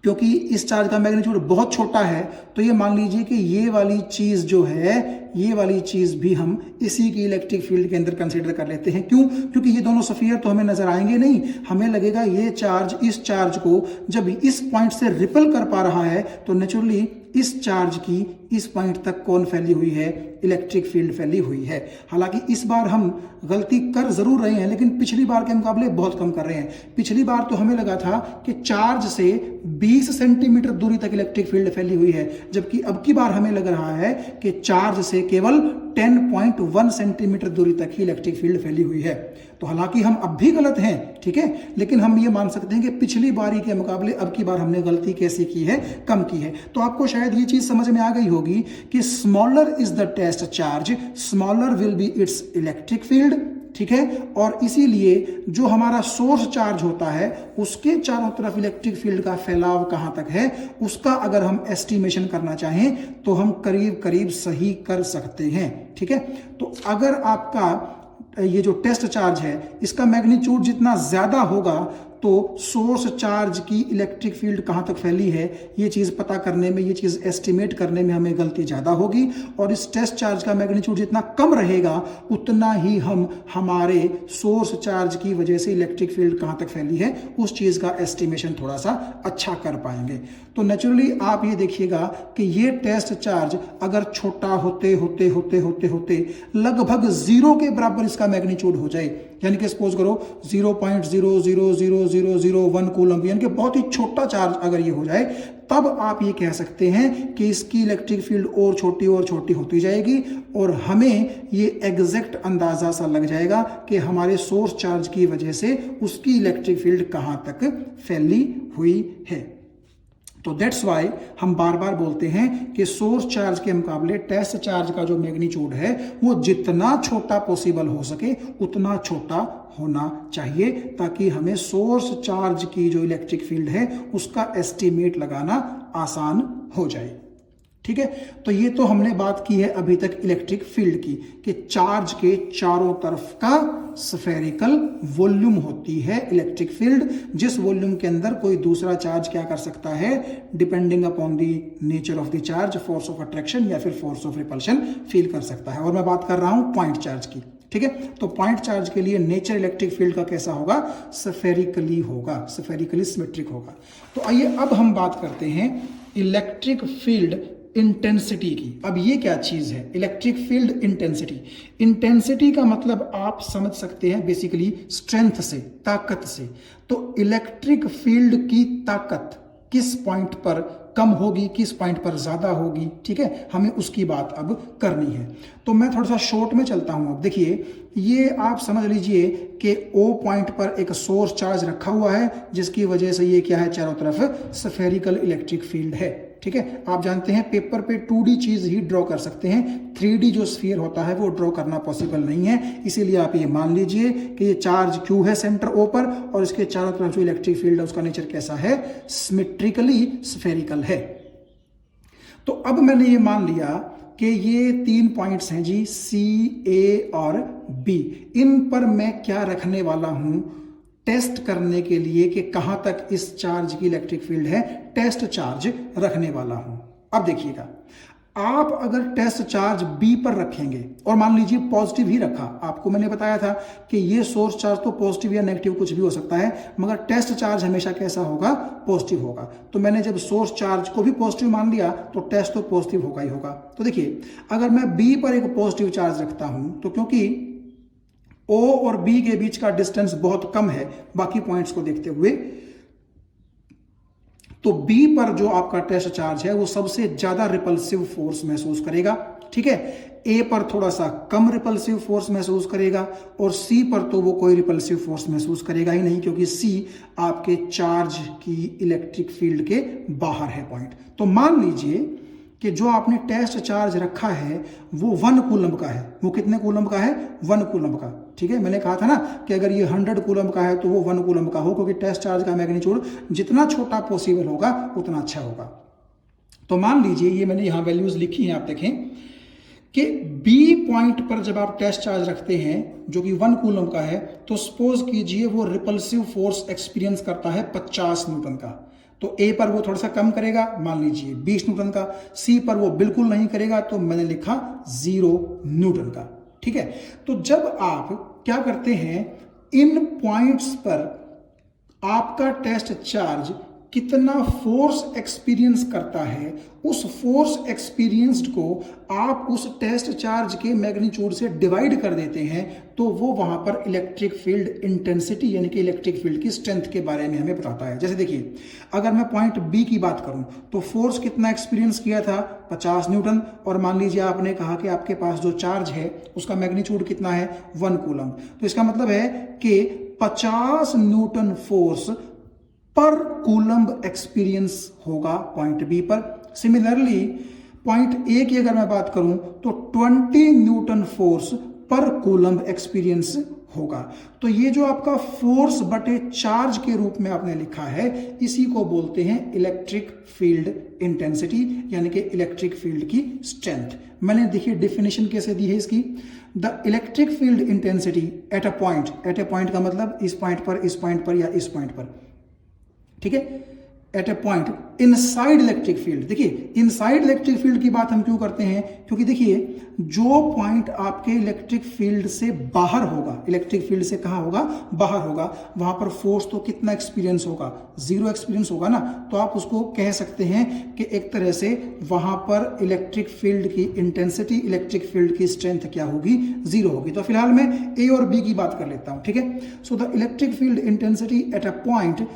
क्योंकि इस चार्ज का मैग्नीट्यूड बहुत छोटा है तो ये मान लीजिए कि ये वाली चीज जो है, ये वाली चीज भी हम इसी की इलेक्ट्रिक फील्ड के अंदर कंसीडर कर लेते हैं। क्यों? क्योंकि ये दोनों स्फीयर तो हमें नजर आएंगे नहीं, हमें लगेगा ये चार्ज इस चार्ज को जब इस पॉइंट से रिपल कर पा रहा है तो नेचुरली इस चार्ज की इस पॉइंट तक कौन फैली हुई है, इलेक्ट्रिक फील्ड फैली हुई है। हालांकि इस बार हम गलती कर जरूर रहे हैं, लेकिन पिछली बार के मुकाबले बहुत कम कर रहे हैं। पिछली बार तो हमें लगा था कि चार्ज से 20 सेंटीमीटर दूरी तक इलेक्ट्रिक फील्ड फैली हुई है, जबकि अब की बार हमें लग रहा है कि चार्ज से केवल 10.1 सेंटीमीटर दूरी तक ही इलेक्ट्रिक फील्ड फैली हुई है। तो हालांकि हम अब भी गलत हैं, ठीक है, लेकिन हम ये मान सकते हैं कि पिछली बारी के मुकाबले अब की बार हमने गलती कैसे की है, कम की है। तो आपको शायद ये चीज समझ में आ गई होगी कि smaller is the test charge, smaller will be its electric field, ठीक है। और इसीलिए जो हमारा सोर्स चार्ज होता है उसके चारों तरफ इलेक्ट्रिक फील्ड का फैलाव कहां तक है, उसका अगर हम एस्टिमेशन करना चाहें तो हम करीब करीब सही कर सकते हैं, ठीक है। तो अगर आपका ये जो टेस्ट चार्ज है इसका मैग्नीट्यूड जितना ज्यादा होगा तो सोर्स चार्ज की इलेक्ट्रिक फील्ड कहां तक फैली है ये चीज पता करने में, ये चीज एस्टिमेट करने में हमें गलती ज्यादा होगी। और इस टेस्ट चार्ज का मैग्नीट्यूड जितना कम रहेगा उतना ही हम हमारे सोर्स चार्ज की वजह से इलेक्ट्रिक फील्ड कहां तक फैली है उस चीज का एस्टिमेशन थोड़ा सा अच्छा कर पाएंगे। तो नेचुरली आप ये देखिएगा कि ये टेस्ट चार्ज अगर छोटा होते होते होते होते होते लगभग 0 के बराबर इसका मैग्नीट्यूड हो जाए, यानी कि सपोज करो 0.0000001 कूलम, यानी कि बहुत ही छोटा चार्ज अगर ये हो जाए, तब आप ये कह सकते हैं कि इसकी इलेक्ट्रिक फील्ड और छोटी होती जाएगी और हमें ये एग्जैक्ट अंदाजा सा लग जाएगा कि हमारे सोर्स चार्ज की वजह से उसकी इलेक्ट्रिक फील्ड कहां तक फैली हुई है। तो दैट्स वाई हम बार बार बोलते हैं कि सोर्स चार्ज के मुकाबले टेस्ट चार्ज का जो मैग्नीट्यूड है वो जितना छोटा पॉसिबल हो सके उतना छोटा होना चाहिए, ताकि हमें सोर्स चार्ज की जो इलेक्ट्रिक फील्ड है उसका एस्टिमेट लगाना आसान हो जाए, ठीक है। तो ये तो हमने बात की है अभी तक इलेक्ट्रिक फील्ड की कि चार्ज के चारों तरफ का स्फेरिकल वॉल्यूम होती है इलेक्ट्रिक फील्ड, जिस वॉल्यूम के अंदर कोई दूसरा चार्ज क्या कर सकता है, depending upon the nature of the charge, force of attraction या फिर फोर्स ऑफ रिपल्शन फील कर सकता है। और मैं बात कर रहा हूं पॉइंट चार्ज की, ठीक है। तो पॉइंट चार्ज के लिए नेचर इलेक्ट्रिक फील्ड का कैसा होगा, स्फेरिकली होगा, स्फेरिकली सिमेट्रिक होगा। तो आइए अब हम बात करते हैं इलेक्ट्रिक फील्ड इंटेंसिटी की। अब ये क्या चीज है इलेक्ट्रिक फील्ड इंटेंसिटी? इंटेंसिटी का मतलब आप समझ सकते हैं बेसिकली स्ट्रेंथ से, ताकत से। तो इलेक्ट्रिक फील्ड की ताकत किस पॉइंट पर कम होगी, किस पॉइंट पर ज्यादा होगी, ठीक है, हमें उसकी बात अब करनी है। तो मैं थोड़ा सा शॉर्ट में चलता हूं। अब देखिए, ये आप समझ लीजिए कि O पॉइंट पर एक सोर्स चार्ज रखा हुआ है जिसकी वजह से ये क्या है, चारों तरफ स्फेरिकल इलेक्ट्रिक फील्ड है, ठीक है। आप जानते हैं पेपर पे 2D चीज ही ड्रॉ कर सकते हैं, 3D जो स्फीयर होता है वो ड्रॉ करना पॉसिबल नहीं है। इसीलिए आप ये मान लीजिए कि ये चार्ज Q है सेंटर O पर और इसके चारों तरफ जो इलेक्ट्रिक फील्ड है उसका नेचर कैसा है, सिमेट्रिकली स्फेरिकल है। तो अब मैंने ये मान लिया कि ये 3 पॉइंट्स हैं जी, C, A और B। इन पर मैं क्या रखने वाला हूं टेस्ट करने के लिए कि कहां तक इस चार्ज की इलेक्ट्रिक फील्ड है, टेस्ट चार्ज रखने वाला हूं। अब देखिएगा, आप अगर टेस्ट चार्ज B पर रखेंगे और मान लीजिए पॉजिटिव ही रखा, आपको मैंने बताया था कि ये सोर्स चार्ज तो पॉजिटिव या नेगेटिव कुछ भी हो सकता है, मगर टेस्ट चार्ज हमेशा कैसा होगा, पॉजिटिव होगा। तो मैंने जब सोर्स चार्ज को भी पॉजिटिव मान लिया तो टेस्ट तो पॉजिटिव होगा ही होगा। तो देखिए, अगर मैं B पर एक पॉजिटिव चार्ज रखता हूं तो क्योंकि O और B के बीच का डिस्टेंस बहुत कम है बाकी पॉइंट्स को देखते हुए, तो B पर जो आपका टेस्ट चार्ज है वो सबसे ज्यादा रिपल्सिव फोर्स महसूस करेगा, ठीक है। A पर थोड़ा सा कम रिपल्सिव फोर्स महसूस करेगा और C पर तो वो कोई रिपल्सिव फोर्स महसूस करेगा ही नहीं, क्योंकि C आपके चार्ज की इलेक्ट्रिक फील्ड के बाहर है पॉइंट। तो मान लीजिए कि जो आपने टेस्ट चार्ज रखा है वो 1 कूलम का है। वो कितने कूलम का है, 1 कूलम का, ठीक है। मैंने कहा था ना कि अगर ये 100 कूलम का है तो वो 1 कूलम का हो, क्योंकि टेस्ट चार्ज का मैग्नीट्यूड जितना छोटा पॉसिबल होगा उतना अच्छा होगा। तो मान लीजिए, ये मैंने यहां वैल्यूज लिखी हैं, आप देखें कि B पॉइंट पर जब आप टेस्ट चार्ज रखते हैं जो कि 1 कूलम का है, तो सपोज कीजिए वो रिपल्सिव फोर्स एक्सपीरियंस करता है 50 न्यूटन का। तो A पर वो थोड़ा सा कम करेगा, मान लीजिए 20 न्यूटन का। C पर वो बिल्कुल नहीं करेगा, तो मैंने लिखा 0 न्यूटन का, ठीक है। तो जब आप क्या करते हैं, इन पॉइंट्स पर आपका टेस्ट चार्ज कितना फोर्स एक्सपीरियंस करता है, उस फोर्स एक्सपीरियंस्ड को आप उस टेस्ट चार्ज के मैग्नीट्यूड से डिवाइड कर देते हैं, तो वो वहां पर इलेक्ट्रिक फील्ड इंटेंसिटी यानी कि इलेक्ट्रिक फील्ड की स्ट्रेंथ के बारे में हमें बताता है। जैसे देखिए, अगर मैं पॉइंट बी की बात करूं तो फोर्स कितना एक्सपीरियंस किया था, 50 न्यूटन, और मान लीजिए आपने कहा कि आपके पास जो चार्ज है उसका मैग्नीट्यूड कितना है, 1 कूलम। तो इसका मतलब है कि 50 न्यूटन फोर्स पर कूलम्ब एक्सपीरियंस होगा पॉइंट बी पर। सिमिलरली पॉइंट ए की अगर मैं बात करूं तो 20 न्यूटन फोर्स पर कूलम्ब एक्सपीरियंस होगा। तो ये जो आपका फोर्स बटे चार्ज के रूप में आपने लिखा है, इसी को बोलते हैं इलेक्ट्रिक फील्ड इंटेंसिटी यानी कि इलेक्ट्रिक फील्ड की स्ट्रेंथ। मैंने देखिए डेफिनेशन कैसे दी है इसकी, the electric field intensity at a point का मतलब इस पॉइंट पर, इस पॉइंट पर या इस पॉइंट पर, ठीक है, एट ए पॉइंट इनसाइड इलेक्ट्रिक फील्ड। देखिए इनसाइड इलेक्ट्रिक फील्ड की बात हम क्यों करते हैं, क्योंकि देखिए जो पॉइंट आपके इलेक्ट्रिक फील्ड से बाहर होगा, इलेक्ट्रिक फील्ड से कहां होगा, बाहर होगा, वहां पर फोर्स तो कितना एक्सपीरियंस होगा, 0 एक्सपीरियंस होगा ना। तो आप उसको कह सकते हैं कि एक तरह से वहां पर इलेक्ट्रिक फील्ड की इंटेंसिटी, इलेक्ट्रिक फील्ड की स्ट्रेंथ क्या होगी, 0 होगी। तो फिलहाल मैं ए और बी की बात कर लेता हूं, ठीक है। So the electric field intensity at a point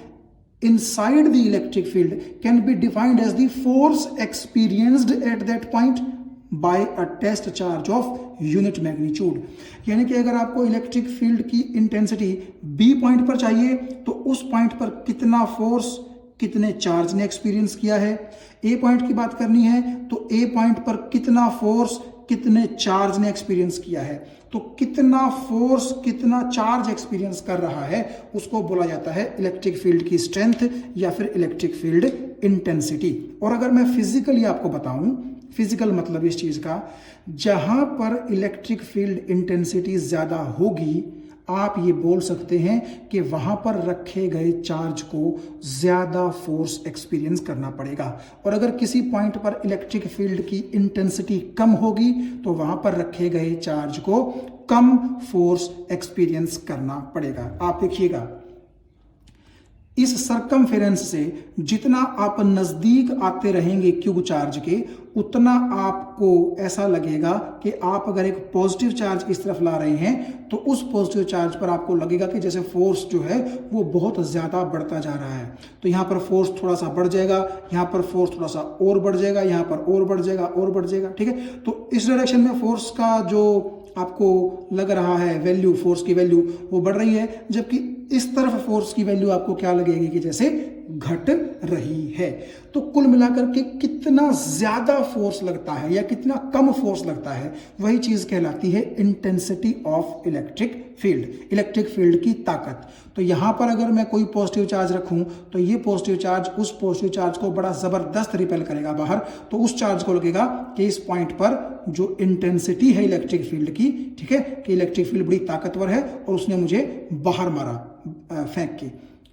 inside the electric field can be defined as the force experienced at that point by a test charge of unit magnitude। यानी कि अगर आपको इलेक्ट्रिक फील्ड की इंटेंसिटी बी पॉइंट पर चाहिए तो उस पॉइंट पर कितना फोर्स, कितने चार्ज ने एक्सपीरियंस किया है। ए पॉइंट की बात करनी है तो ए पॉइंट पर कितना फोर्स, कितने चार्ज ने एक्सपीरियंस किया है। तो कितना फोर्स, कितना चार्ज एक्सपीरियंस कर रहा है, उसको बोला जाता है इलेक्ट्रिक फील्ड की स्ट्रेंथ या फिर इलेक्ट्रिक फील्ड इंटेंसिटी। और अगर मैं फिजिकली आपको बताऊं, फिजिकल मतलब इस चीज का, जहां पर इलेक्ट्रिक फील्ड इंटेंसिटी ज्यादा होगी, आप ये बोल सकते हैं कि वहां पर रखे गए चार्ज को ज्यादा फोर्स एक्सपीरियंस करना पड़ेगा। और अगर किसी पॉइंट पर इलेक्ट्रिक फील्ड की इंटेंसिटी कम होगी तो वहां पर रखे गए चार्ज को कम फोर्स एक्सपीरियंस करना पड़ेगा। आप देखिएगा, इस सरकमफेरेंस से जितना आप नजदीक आते रहेंगे क्यूब चार्ज के, उतना आपको ऐसा लगेगा कि आप अगर एक पॉजिटिव चार्ज इस तरफ ला रहे हैं तो उस पॉजिटिव चार्ज पर आपको लगेगा कि जैसे फोर्स जो है वो बहुत ज्यादा बढ़ता जा रहा है। तो यहां पर फोर्स थोड़ा सा बढ़ जाएगा, यहां पर फोर्स थोड़ा सा और बढ़ जाएगा, यहां पर और बढ़ जाएगा, और बढ़ जाएगा, ठीक है। तो इस डायरेक्शन में फोर्स का जो आपको लग रहा है वैल्यू, फोर्स की वैल्यू वो बढ़ रही है, जबकि इस तरफ फोर्स की वैल्यू आपको क्या लगेगी कि जैसे घट रही है। तो कुल मिलाकर के कितना ज्यादा फोर्स लगता है या कितना कम फोर्स लगता है, वही चीज कहलाती है intensity of electric field, electric field की ताकत। तो यहां पर अगर मैं कोई पॉजिटिव चार्ज रखूं तो ये पॉजिटिव चार्ज उस पॉजिटिव चार्ज को बड़ा जबरदस्त रिपेल करेगा बाहर। तो उस चार्ज को लगेगा कि इस पॉइंट पर जो इंटेंसिटी है इलेक्ट्रिक फील्ड की, ठीक है, कि इलेक्ट्रिक फील्ड बड़ी ताकतवर है और उसने मुझे बाहर मारा फेंक के,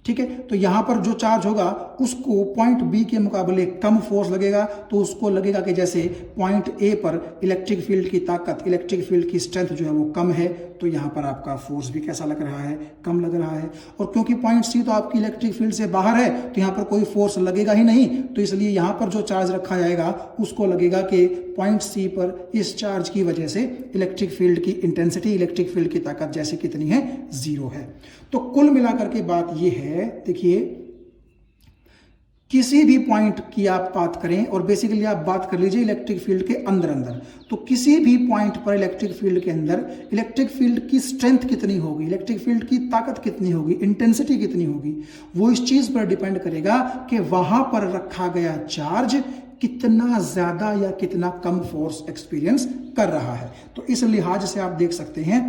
ठीक है। तो यहां पर जो चार्ज होगा उसको पॉइंट बी के मुकाबले कम फोर्स लगेगा, तो उसको लगेगा कि जैसे पॉइंट ए पर इलेक्ट्रिक फील्ड की ताकत, इलेक्ट्रिक फील्ड की स्ट्रेंथ जो है वो कम है, तो यहां पर आपका फोर्स भी कैसा लग रहा है, कम लग रहा है। और क्योंकि पॉइंट सी तो आपकी इलेक्ट्रिक फील्ड से बाहर है तो यहां पर कोई फोर्स लगेगा ही नहीं, तो इसलिए यहां पर जो चार्ज रखा जाएगा उसको लगेगा कि पॉइंट सी पर इस चार्ज की वजह से इलेक्ट्रिक फील्ड की इंटेंसिटी, इलेक्ट्रिक फील्ड की ताकत जैसे कितनी है, 0 है। तो कुल मिलाकर के बात यह है, देखिए किसी भी पॉइंट की आप बात करें, और बेसिकली आप बात कर लीजिए इलेक्ट्रिक फील्ड के अंदर अंदर, तो किसी भी पॉइंट पर इलेक्ट्रिक फील्ड के अंदर इलेक्ट्रिक फील्ड की स्ट्रेंथ कितनी होगी, इलेक्ट्रिक फील्ड की ताकत कितनी होगी, इंटेंसिटी कितनी होगी, वो इस चीज पर डिपेंड करेगा कि वहां पर रखा गया चार्ज कितना ज्यादा या कितना कम फोर्स एक्सपीरियंस कर रहा है। तो इस लिहाज से आप देख सकते हैं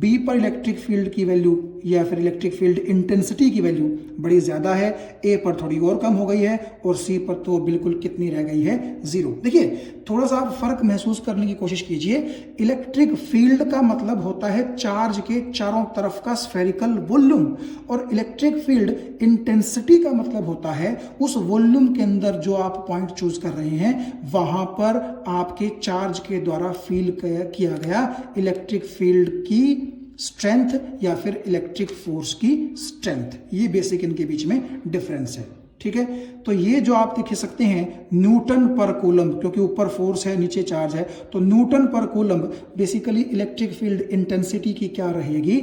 बी पर इलेक्ट्रिक फील्ड की वैल्यू या फिर इलेक्ट्रिक फील्ड इंटेंसिटी की वैल्यू बड़ी ज्यादा है, ए पर थोड़ी और कम हो गई है, और सी पर तो बिल्कुल कितनी रह गई है, 0। देखिए थोड़ा सा आप फर्क महसूस करने की कोशिश कीजिए। इलेक्ट्रिक फील्ड का मतलब होता है चार्ज के चारों तरफ का स्फेरिकल वॉल्यूम, और इलेक्ट्रिक फील्ड इंटेंसिटी का मतलब होता है उस वॉल्यूम के अंदर जो आप पॉइंट चूज कर रहे हैं वहां पर आपके चार्ज के द्वारा फील किया गया इलेक्ट्रिक फील्ड की स्ट्रेंथ या फिर इलेक्ट्रिक फोर्स की स्ट्रेंथ। ये बेसिक इनके बीच में डिफरेंस है। ठीक है। तो ये जो आप देख सकते हैं न्यूटन पर कूलम, क्योंकि ऊपर फोर्स है नीचे चार्ज है, तो न्यूटन पर coulomb basically electric field intensity की क्या रहेगी,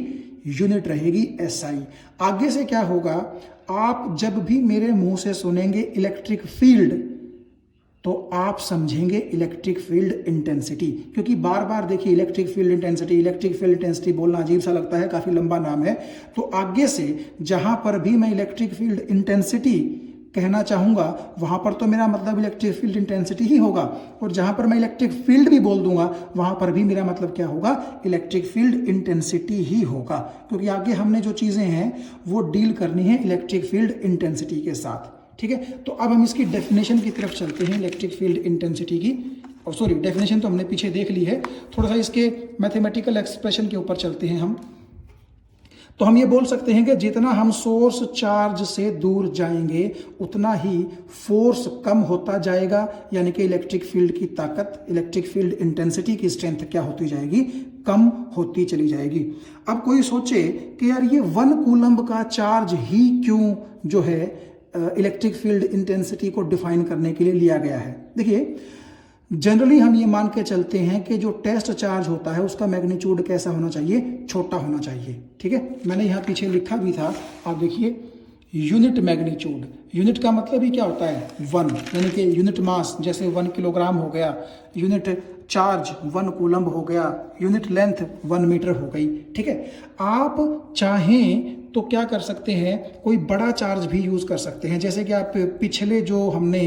यूनिट रहेगी SI। आगे से क्या होगा, आप जब भी मेरे मुंह से सुनेंगे इलेक्ट्रिक फील्ड तो आप समझेंगे इलेक्ट्रिक फील्ड इंटेंसिटी, क्योंकि बार बार देखिए इलेक्ट्रिक फील्ड इंटेंसिटी बोलना अजीब सा लगता है, काफी लंबा नाम है। तो आगे से जहां पर भी मैं इलेक्ट्रिक फील्ड इंटेंसिटी कहना चाहूंगा वहां पर तो मेरा मतलब इलेक्ट्रिक फील्ड इंटेंसिटी ही होगा, और जहां पर मैं इलेक्ट्रिक फील्ड भी बोल दूंगा वहां पर भी मेरा मतलब क्या होगा, इलेक्ट्रिक फील्ड इंटेंसिटी ही होगा, क्योंकि आगे हमने जो चीजें हैं वो डील करनी है इलेक्ट्रिक फील्ड इंटेंसिटी के साथ। ठीक है, तो अब हम इसकी डेफिनेशन की तरफ चलते हैं इलेक्ट्रिक फील्ड इंटेंसिटी की। और सॉरी, डेफिनेशन तो हमने पीछे देख ली है, थोड़ा सा इसके मैथमेटिकल एक्सप्रेशन के ऊपर चलते हैं हम। तो हम ये बोल सकते हैं कि जितना हम सोर्स चार्ज से दूर जाएंगे उतना ही फोर्स कम होता जाएगा, यानी कि इलेक्ट्रिक फील्ड की ताकत, इलेक्ट्रिक फील्ड इंटेंसिटी की स्ट्रेंथ क्या होती जाएगी, कम होती चली जाएगी। अब कोई सोचे कि यार ये 1 कूलम्ब का चार्ज ही क्यों जो है इलेक्ट्रिक फील्ड इंटेंसिटी को डिफाइन करने के लिए लिया गया है। देखिए जनरली हम ये मान के चलते हैं कि जो टेस्ट चार्ज होता है उसका मैग्नीट्यूड कैसा होना चाहिए, छोटा होना चाहिए। ठीक है, मैंने यहाँ पीछे लिखा भी था, आप देखिए यूनिट मैग्नीट्यूड, यूनिट का मतलब ही क्या होता है 1, यानी कि यूनिट मास जैसे 1 किलोग्राम हो गया, यूनिट चार्ज 1 कूलम्ब हो गया, यूनिट लेंथ 1 मीटर हो गई। ठीक है, आप चाहें तो क्या कर सकते हैं, कोई बड़ा चार्ज भी यूज कर सकते हैं, जैसे कि आप पिछले जो हमने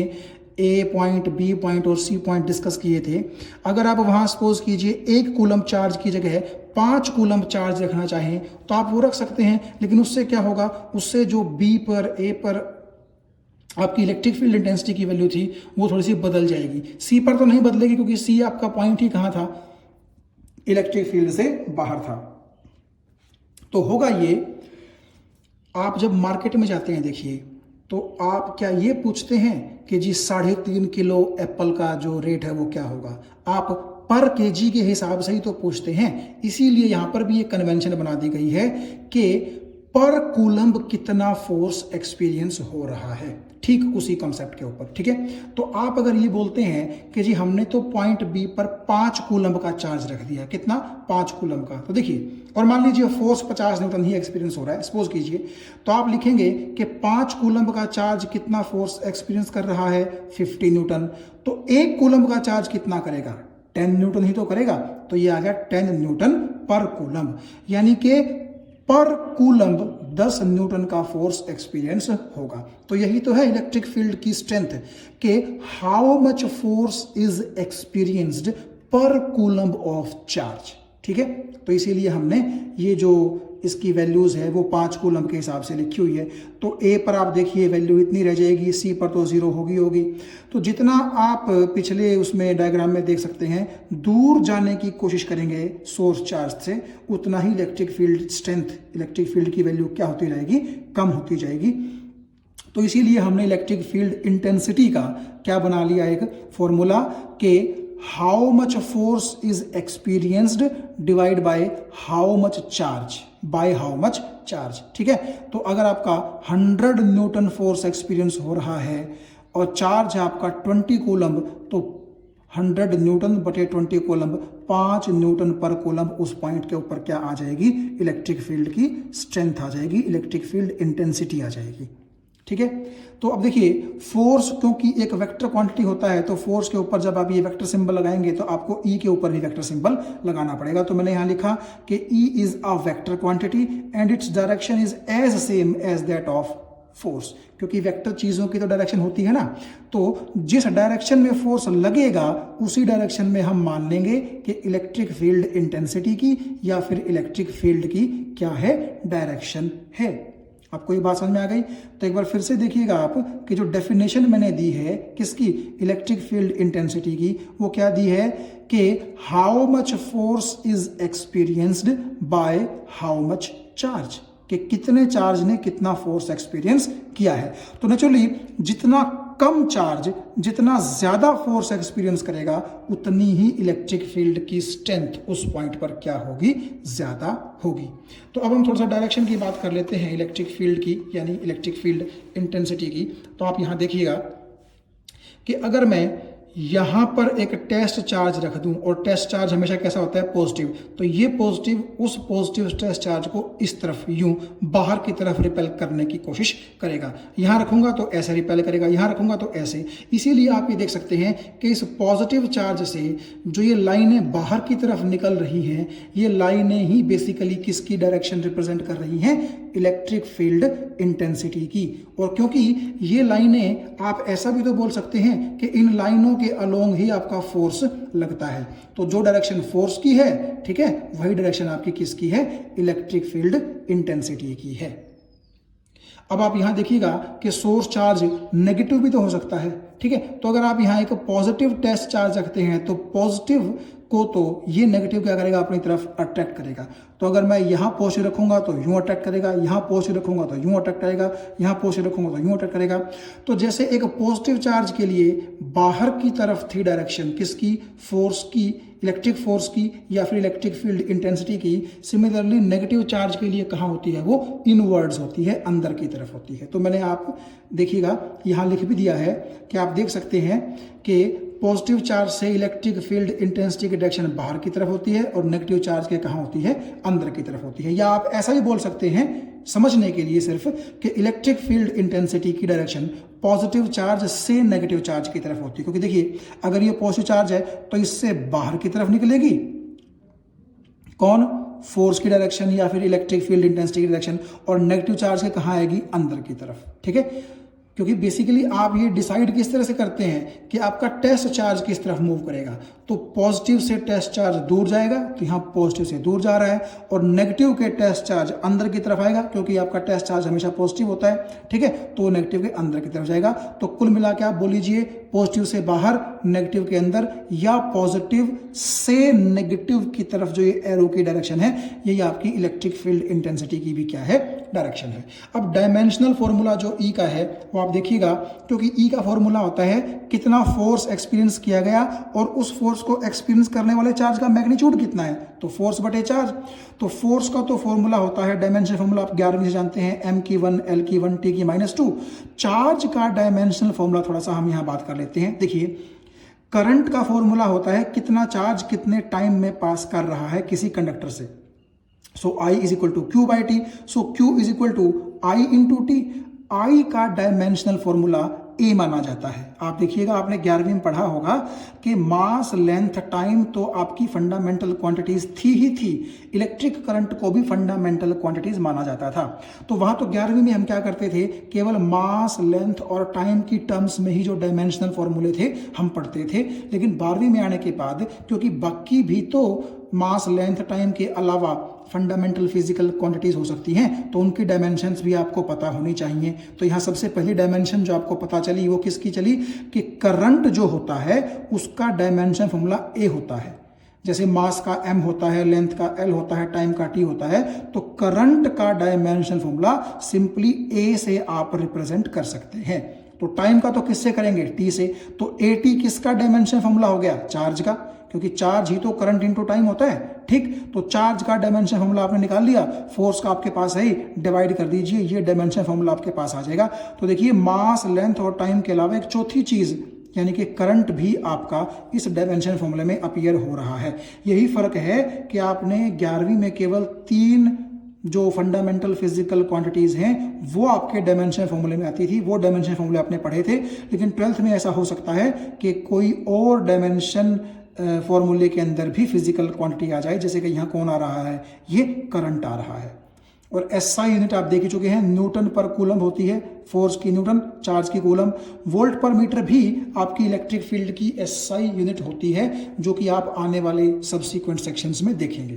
A पॉइंट, B पॉइंट और C पॉइंट डिस्कस किए थे, अगर आप वहां सपोज कीजिए 1 कूलम्ब चार्ज की जगह 5 कूलम्ब चार्ज रखना चाहें तो आप वो रख सकते हैं, लेकिन उससे क्या होगा, उससे जो B पर A पर आपकी इलेक्ट्रिक फील्ड इंटेंसिटी की वैल्यू थी वो थोड़ी सी बदल जाएगी। C पर तो नहीं बदलेगी क्योंकि C आपका पॉइंट ही कहां था, इलेक्ट्रिक फील्ड से बाहर था। तो होगा ये, आप जब मार्केट में जाते हैं देखिए, तो आप क्या ये पूछते हैं कि जी 3.5 किलो एप्पल का जो रेट है वो क्या होगा, आप पर केजी के हिसाब से ही तो पूछते हैं। इसीलिए यहां पर भी एक कन्वेंशन बना दी गई है कि पर कूलम्ब कितना फोर्स एक्सपीरियंस हो रहा है, ठीक उसी कॉन्सेप्ट के ऊपर। ठीक है, तो आप अगर ये बोलते हैं कि जी हमने तो पॉइंट बी पर 5 कूलम्ब का चार्ज रख दिया, कितना, 5 कूलम्ब का, तो देखिए, और मान लीजिए फोर्स 50 न्यूटन ही एक्सपीरियंस हो रहा है सपोज कीजिए, तो आप लिखेंगे कि 5 कूलम्ब का चार्ज कितना फोर्स एक्सपीरियंस कर रहा है, 50 न्यूटन। तो 1 कूलम्ब का चार्ज कितना करेगा, 10 न्यूटन ही तो करेगा, तो ये आ गया 10 न्यूटन पर कूलम्ब, यानी कि पर कूलम्ब 10 न्यूटन का फोर्स एक्सपीरियंस होगा। तो यही तो है इलेक्ट्रिक फील्ड की स्ट्रेंथ, कि how much force is experienced पर कूलम्ब ऑफ चार्ज। ठीक है, तो इसीलिए हमने ये जो इसकी वैल्यूज है वो 5 कूलम्ब के हिसाब से लिखी हुई है। तो ए पर आप देखिए वैल्यू इतनी रह जाएगी, सी पर तो 0 होगी। तो जितना आप पिछले उसमें डायग्राम में देख सकते हैं, दूर जाने की कोशिश करेंगे सोर्स चार्ज से, उतना ही electric field strength, electric field की वैल्यू क्या होती रहेगी, कम होती जाएगी। तो इसीलिए हमने इलेक्ट्रिक फील्ड इंटेंसिटी का क्या बना लिया, एक फॉर्मूला के how much force is experienced divide by how much charge, by how much charge. ठीक है, तो अगर आपका 100 न्यूटन फोर्स एक्सपीरियंस हो रहा है और चार्ज है आपका 20 कूलम्ब, तो 100 न्यूटन बटे 20 कूलम्ब, 5 न्यूटन पर कूलम्ब, उस पॉइंट के ऊपर क्या आ जाएगी, इलेक्ट्रिक फील्ड की स्ट्रेंथ आ जाएगी, इलेक्ट्रिक फील्ड इंटेंसिटी आ जाएगी। ठीक है, तो अब देखिए फोर्स क्योंकि एक वेक्टर क्वांटिटी होता है, तो फोर्स के ऊपर जब आप ये वेक्टर सिंबल लगाएंगे तो आपको ई के ऊपर भी वेक्टर सिंबल लगाना पड़ेगा। तो मैंने यहां लिखा कि E is a vector quantity and its direction is as same as that of force, क्योंकि वेक्टर चीजों की तो डायरेक्शन होती है ना, तो जिस डायरेक्शन में फोर्स लगेगा उसी डायरेक्शन में हम मान लेंगे कि इलेक्ट्रिक फील्ड इंटेंसिटी की या फिर इलेक्ट्रिक फील्ड की क्या है, डायरेक्शन है। आपको ये बात समझ में आ गई? तो एक बार फिर से देखिएगा आप कि जो डेफिनेशन मैंने दी है किसकी, इलेक्ट्रिक फील्ड इंटेंसिटी की, वो क्या दी है कि how much force is experienced by how much charge, कि कितने चार्ज ने कितना फोर्स एक्सपीरियंस किया है। तो नेचुरली जितना कम चार्ज जितना ज्यादा फोर्स एक्सपीरियंस करेगा उतनी ही इलेक्ट्रिक फील्ड की स्ट्रेंथ उस पॉइंट पर क्या होगी, ज्यादा होगी। तो अब हम थोड़ा सा डायरेक्शन की बात कर लेते हैं इलेक्ट्रिक फील्ड की, यानी इलेक्ट्रिक फील्ड इंटेंसिटी की। तो आप यहां देखिएगा कि अगर मैं यहां पर एक टेस्ट चार्ज रख दूं, और टेस्ट चार्ज हमेशा कैसा होता है, पॉजिटिव, तो ये पॉजिटिव उस पॉजिटिव टेस्ट चार्ज को इस तरफ यूं बाहर की तरफ रिपेल करने की कोशिश करेगा। यहां रखूंगा तो ऐसे रिपेल करेगा, यहां रखूंगा तो ऐसे। इसीलिए आप ये देख सकते हैं कि इस पॉजिटिव चार्ज से जो ये लाइनें बाहर की तरफ निकल रही हैं, ये लाइनें ही बेसिकली किसकी डायरेक्शन रिप्रेजेंट कर रही हैं, इलेक्ट्रिक फील्ड इंटेंसिटी की। और क्योंकि ये लाइनें, आप ऐसा भी तो बोल सकते हैं कि इन लाइनों के अलोंग ही आपका फोर्स लगता है, तो जो डायरेक्शन फोर्स की है, ठीक है, वही डायरेक्शन आपकी किसकी है, इलेक्ट्रिक फील्ड इंटेंसिटी की है। अब आप यहां देखिएगा कि सोर्स चार्ज नेगेटिव भी तो हो सकता है, ठीक है। तो अगर आप यहां एक पॉजिटिव टेस्ट चार्ज रखते हैं तो पॉजिटिव को तो ये नेगेटिव क्या करेगा, अपनी तरफ अट्रैक्ट करेगा। तो अगर मैं यहां पॉजिटिव रखूंगा तो यूं अट्रैक्ट करेगा, यहां पॉजिटिव रखूंगा तो यूं अट्रैक्ट करेगा, यहां पॉजिटिव रखूंगा तो यूं अट्रैक्ट करेगा। तो जैसे एक पॉजिटिव चार्ज के लिए बाहर की तरफ थी डायरेक्शन किसकी, फोर्स की, इलेक्ट्रिक फोर्स की या फिर इलेक्ट्रिक फील्ड इंटेंसिटी की, सिमिलरली नेगेटिव चार्ज के लिए कहाँ होती है, वो इनवर्ड्स होती है, अंदर की तरफ होती है। तो मैंने आप देखिएगा यहां लिख भी दिया है कि आप देख सकते हैं कि पॉजिटिव चार्ज से इलेक्ट्रिक फील्ड इंटेंसिटी की डायरेक्शन बाहर की तरफ होती है और नेगेटिव चार्ज के कहाँ होती है, अंदर की तरफ होती है। या आप ऐसा भी बोल सकते हैं समझने के लिए सिर्फ कि इलेक्ट्रिक फील्ड इंटेंसिटी की डायरेक्शन पॉजिटिव चार्ज से नेगेटिव चार्ज की तरफ होती है। क्योंकि देखिए अगर ये पॉजिटिव चार्ज है तो इससे बाहर की तरफ निकलेगी कौन, फोर्स की डायरेक्शन या फिर इलेक्ट्रिक फील्ड इंटेंसिटी की डायरेक्शन, और नेगेटिव चार्ज के कहाँ आएगी, अंदर की तरफ, ठीक है। क्योंकि बेसिकली आप ये डिसाइड किस तरह से करते हैं कि आपका टेस्ट चार्ज किस तरफ मूव करेगा। तो पॉजिटिव से टेस्ट चार्ज दूर जाएगा, तो यहाँ पॉजिटिव से दूर जा रहा है, और नेगेटिव के टेस्ट चार्ज अंदर की तरफ आएगा, क्योंकि आपका टेस्ट चार्ज हमेशा पॉजिटिव होता है, ठीक है। तो नेगेटिव के अंदर की तरफ जाएगा। तो कुल मिला के आप बोल लीजिए पॉजिटिव से बाहर, नेगेटिव के अंदर, या पॉजिटिव से नेगेटिव की तरफ जो ये एरो की डायरेक्शन है, यही आपकी इलेक्ट्रिक फील्ड इंटेंसिटी की भी क्या है, डायरेक्शन है। अब डायमेंशनल फॉर्मूला जो ई का है वो आप देखिएगा, क्योंकि ई का फॉर्मूला होता है कितना फोर्स एक्सपीरियंस किया गया और उस फोर्स को एक्सपीरियंस करने वाले चार्ज का मैग्नीट्यूड कितना है, तो फोर्स बटे चार्ज। तो फोर्स का तो फॉर्मूला होता है, डायमेंशनल फॉर्मूला आप 11वीं से जानते हैं, m की 1 l की 1 t की -2। चार्ज का डायमेंशनल फॉर्मूला थोड़ा सा हम यहां बात कर लेते हैं। देखिए करंट का फॉर्मूला होता है कितना चार्ज कितने टाइम में पास कर रहा है किसी कंडक्टर से। So I is equal to Q by T, so Q is equal to I into T. I का डायमेंशनल फॉर्मूला ए माना जाता है। आप देखिएगा आपने 11वीं में पढ़ा होगा कि मास, लेंथ, टाइम तो आपकी फंडामेंटल क्वांटिटीज थी ही थी, इलेक्ट्रिक करंट को भी फंडामेंटल क्वांटिटीज माना जाता था। तो वहां तो 11वीं में हम क्या करते थे, केवल मास, लेंथ और टाइम की टर्म्स में ही जो डायमेंशनल फॉर्मूले थे हम पढ़ते थे। लेकिन 12वीं में आने के बाद क्योंकि बाकी भी तो मास, लेंथ, टाइम के अलावा फंडामेंटल फिजिकल क्वांटिटीज हो सकती हैं, तो उनकी डायमेंशंस भी आपको पता होनी चाहिए। तो यहाँ सबसे पहली डायमेंशन जो आपको पता चली वो किसकी चली, कि करंट जो होता है उसका डायमेंशन फॉर्मूला ए होता है। जैसे मास का m होता है, लेंथ का l होता है, टाइम का t होता है, तो करंट का डायमेंशन फॉर्मूला सिंपली a से आप रिप्रेजेंट कर सकते हैं। तो टाइम का तो किससे करेंगे, t से। तो at किसका डायमेंशन फॉर्मूला हो गया, चार्ज का, क्योंकि चार्ज ही तो करंट इनटू टाइम होता है, ठीक। तो चार्ज का डायमेंशन फॉर्मूला आपने निकाल लिया, फोर्स का आपके पास है ही, डिवाइड कर दीजिए, ये डायमेंशन फॉर्मूला आपके पास आ जाएगा। तो देखिए मास, लेंथ और टाइम के अलावा एक चौथी चीज यानी कि करंट भी आपका इस डायमेंशन फॉर्मूले में अपीयर हो रहा है। यही फर्क है कि आपने 11वीं में केवल 3 जो फंडामेंटल फिजिकल क्वांटिटीज हैं वो आपके डायमेंशन फॉर्मूले में आती थी, वो डायमेंशन फॉर्मूले आपने पढ़े थे। लेकिन 12th में ऐसा हो सकता है कि कोई और डायमेंशन फॉर्मूले के अंदर भी फिजिकल क्वांटिटी आ जाए, जैसे कि यहाँ कौन आ रहा है, ये करंट आ रहा है। और SI यूनिट आप देख चुके हैं, न्यूटन पर कूलम होती है, फोर्स की न्यूटन, चार्ज की कूलम। वोल्ट पर मीटर भी आपकी इलेक्ट्रिक फील्ड की SI यूनिट होती है, जो कि आप आने वाले सब्सिक्वेंट सेक्शंस में देखेंगे।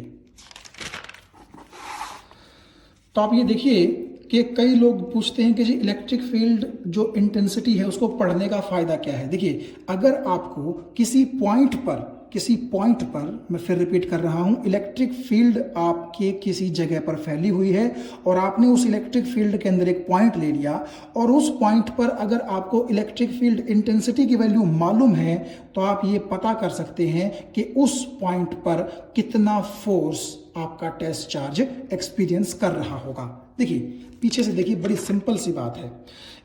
तो आप ये देखिए कि कई लोग पूछते हैं कि जी इलेक्ट्रिक फील्ड जो इंटेंसिटी है उसको पढ़ने का फायदा क्या है। देखिए अगर आपको किसी पॉइंट पर, किसी पॉइंट पर, मैं फिर रिपीट कर रहा हूं, इलेक्ट्रिक फील्ड आपके किसी जगह पर फैली हुई है और आपने उस इलेक्ट्रिक फील्ड के अंदर एक पॉइंट ले लिया और उस पॉइंट पर अगर आपको इलेक्ट्रिक फील्ड इंटेंसिटी की वैल्यू मालूम है तो आप ये पता कर सकते हैं कि उस पॉइंट पर कितना फोर्स आपका टेस्ट चार्ज एक्सपीरियंस कर रहा होगा। देखिए पीछे से देखिए, बड़ी सिंपल सी बात है।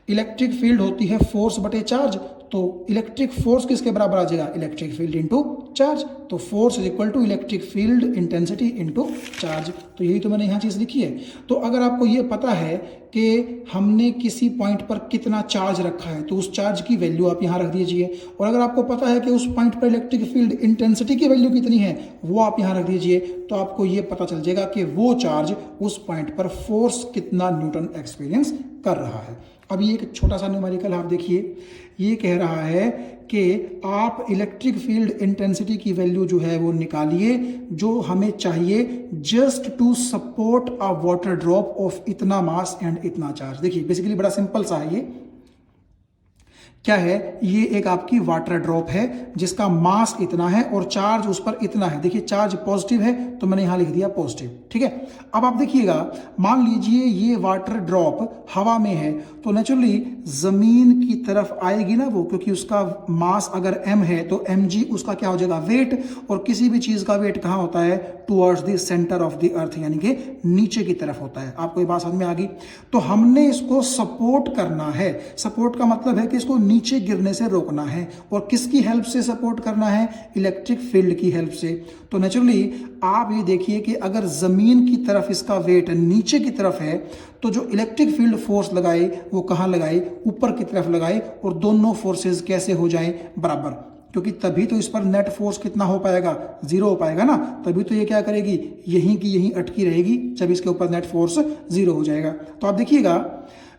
इलेक्ट्रिक फील्ड होती है फोर्स बटे चार्ज, तो इलेक्ट्रिक फोर्स किसके बराबर आ जाएगा? Electric field into charge. तो force is equal to electric field intensity into charge. तो यही तो मैंने यहाँ चीज़ लिखी है। तो अगर आपको ये पता है कि हमने किसी पॉइंट पर कितना चार्ज रखा है तो उस चार्ज की वैल्यू आप यहाँ रख दीजिए, और अगर आपको पता है कि उस पॉइंट पर इलेक्ट्रिक फील्ड इंटेंसिटी की वैल्यू कितनी है वो आप यहाँ रख दीजिए, तो आपको ये पता चल जाएगा कि वो चार्ज उस पॉइंट पर फोर्स कितना न्यूटन एक्सपीरियंस कर रहा है। अब ये एक छोटा सा न्यूमेरिकल आप देखिए, ये कह रहा है कि आप इलेक्ट्रिक फील्ड इंटेंसिटी की वैल्यू जो है वो निकालिए जो हमें चाहिए just to support a water drop of इतना मास एंड इतना चार्ज। देखिए बेसिकली बड़ा सिंपल सा है। ये क्या है? ये एक आपकी वाटर ड्रॉप है जिसका मास इतना है और चार्ज उस पर इतना है। देखिए चार्ज पॉजिटिव है तो मैंने यहां लिख दिया पॉजिटिव, ठीक है। अब आप देखिएगा, मान लीजिए ये वाटर ड्रॉप हवा में है तो नेचुरली जमीन की तरफ आएगी ना वो, क्योंकि उसका मास अगर m है तो mg उसका क्या हो जाएगा? वेट। और किसी भी चीज का वेट कहां होता है? Towards the centre of the earth, यानी कि नीचे की तरफ होता है। आपको ये बात समझ में आ गई? तो हमने इसको सपोर्ट करना है। सपोर्ट का मतलब है कि इसको नीचे गिरने से रोकना है, और किसकी हेल्प से सपोर्ट करना है? इलेक्ट्रिक फील्ड की हेल्प से। तो नेचुरली आप ये देखिए कि अगर जमीन की तरफ इसका वेट नीचे की तरफ है तो जो इलेक्ट्रिक फील्ड फोर्स लगाए वो कहां लगाए? ऊपर की तरफ लगाए, और दोनों फोर्सेस कैसे हो जाएं? बराबर। क्योंकि तभी तो इस पर नेट फोर्स कितना हो पाएगा? जीरो हो पाएगा ना। तभी तो ये क्या करेगी? यहीं की यहीं अटकी रहेगी जब इसके ऊपर नेट फोर्स जीरो हो जाएगा। तो आप देखिएगा,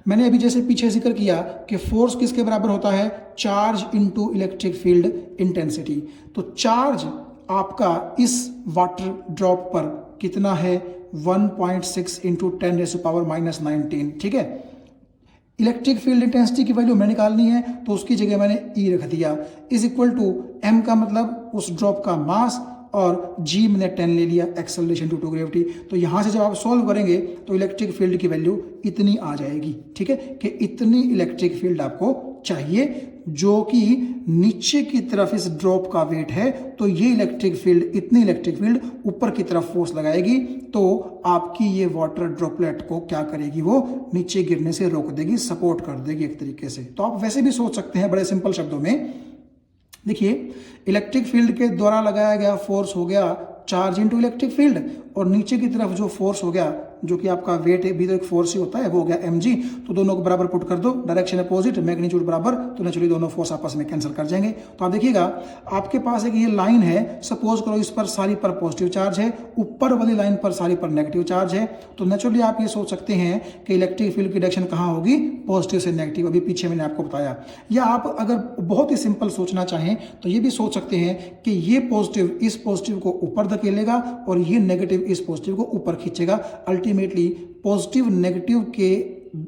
मैंने अभी जैसे पीछे जिक्र किया कि फोर्स किसके बराबर होता है? Charge into electric field intensity. तो चार्ज आपका इस वाटर ड्रॉप पर कितना है? 1.6 इंटू 10⁻⁻19, ठीक है। इलेक्ट्रिक फील्ड इंटेंसिटी की वैल्यू मैंने निकालनी है तो उसकी जगह मैंने E रख दिया, इज इक्वल टू m का मतलब उस ड्रॉप का मास, और g मैंने 10 ले लिया, एक्सेलरेशन टू ग्रेविटी। तो यहां से जब आप सॉल्व करेंगे तो इलेक्ट्रिक फील्ड की वैल्यू इतनी आ जाएगी, ठीक है, कि इतनी इलेक्ट्रिक फील्ड आपको चाहिए जो कि नीचे की तरफ इस ड्रॉप का वेट है। तो ये इलेक्ट्रिक फील्ड, इतनी इलेक्ट्रिक फील्ड ऊपर की तरफ फोर्स लगाएगी तो आपकी ये वाटर ड्रॉपलेट को क्या करेगी? वो नीचे गिरने से रोक देगी, सपोर्ट कर देगी एक तरीके से। तो आप वैसे भी सोच सकते हैं बड़े सिंपल शब्दों में। देखिए इलेक्ट्रिक फील्ड के द्वारा लगाया गया फोर्स हो गया चार्ज इनटू इलेक्ट्रिक फील्ड, और नीचे की तरफ जो फोर्स हो गया जो कि आपका वेट है, भी तो एक फोर्स ही होता है, वो हो गया mg। तो दोनों को बराबर पुट कर दो, डायरेक्शन अपोजिट, मैग्नीट्यूड बराबर, तो नेचुरली दोनों फोर्स आपस में कैंसिल कर जाएंगे। तो आप देखिएगा आपके पास एक ये लाइन है, सपोज करो इस पर सारी पर पॉजिटिव चार्ज है, ऊपर वाली लाइन पर सारी पर नेगेटिव चार्ज है। तो नेचुरली आप ये सोच सकते हैं कि इलेक्ट्रिक फील्ड की डायरेक्शन कहाँ होगी? पॉजिटिव से नेगेटिव, अभी पीछे मैंने आपको बताया। या आप अगर बहुत ही सिंपल सोचना चाहें तो ये भी सोच सकते हैं कि ये पॉजिटिव इस पॉजिटिव को ऊपर धकेलेगा और ये नेगेटिव इस पॉजिटिव को ऊपर खींचेगा। अल्टीमेटली पॉजिटिव नेगेटिव के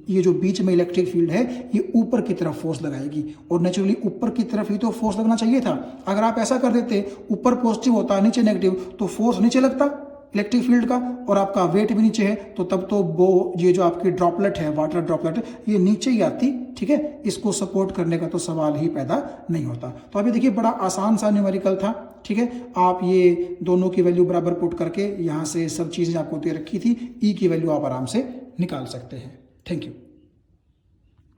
ये जो बीच में इलेक्ट्रिक फील्ड है ये ऊपर की तरफ फोर्स लगाएगी, और नेचुरली ऊपर की तरफ ही तो फोर्स लगना चाहिए था। अगर आप ऐसा कर देते, ऊपर पॉजिटिव होता नीचे नेगेटिव, तो फोर्स नीचे लगता इलेक्ट्रिक फील्ड का, और आपका वेट भी नीचे है, तो तब तो वो ये जो आपकी ड्रॉपलेट है, वाटर ड्रॉपलेट, ये नीचे ही आती, ठीक है। इसको सपोर्ट करने का तो सवाल ही पैदा नहीं होता। तो अभी देखिए बड़ा आसान सा न्यूमेरिकल था, ठीक है। आप ये दोनों की वैल्यू बराबर पुट करके यहाँ से सब चीज़ें आपको दे रखी थी, ई की वैल्यू आप आराम से निकाल सकते हैं। Thank you.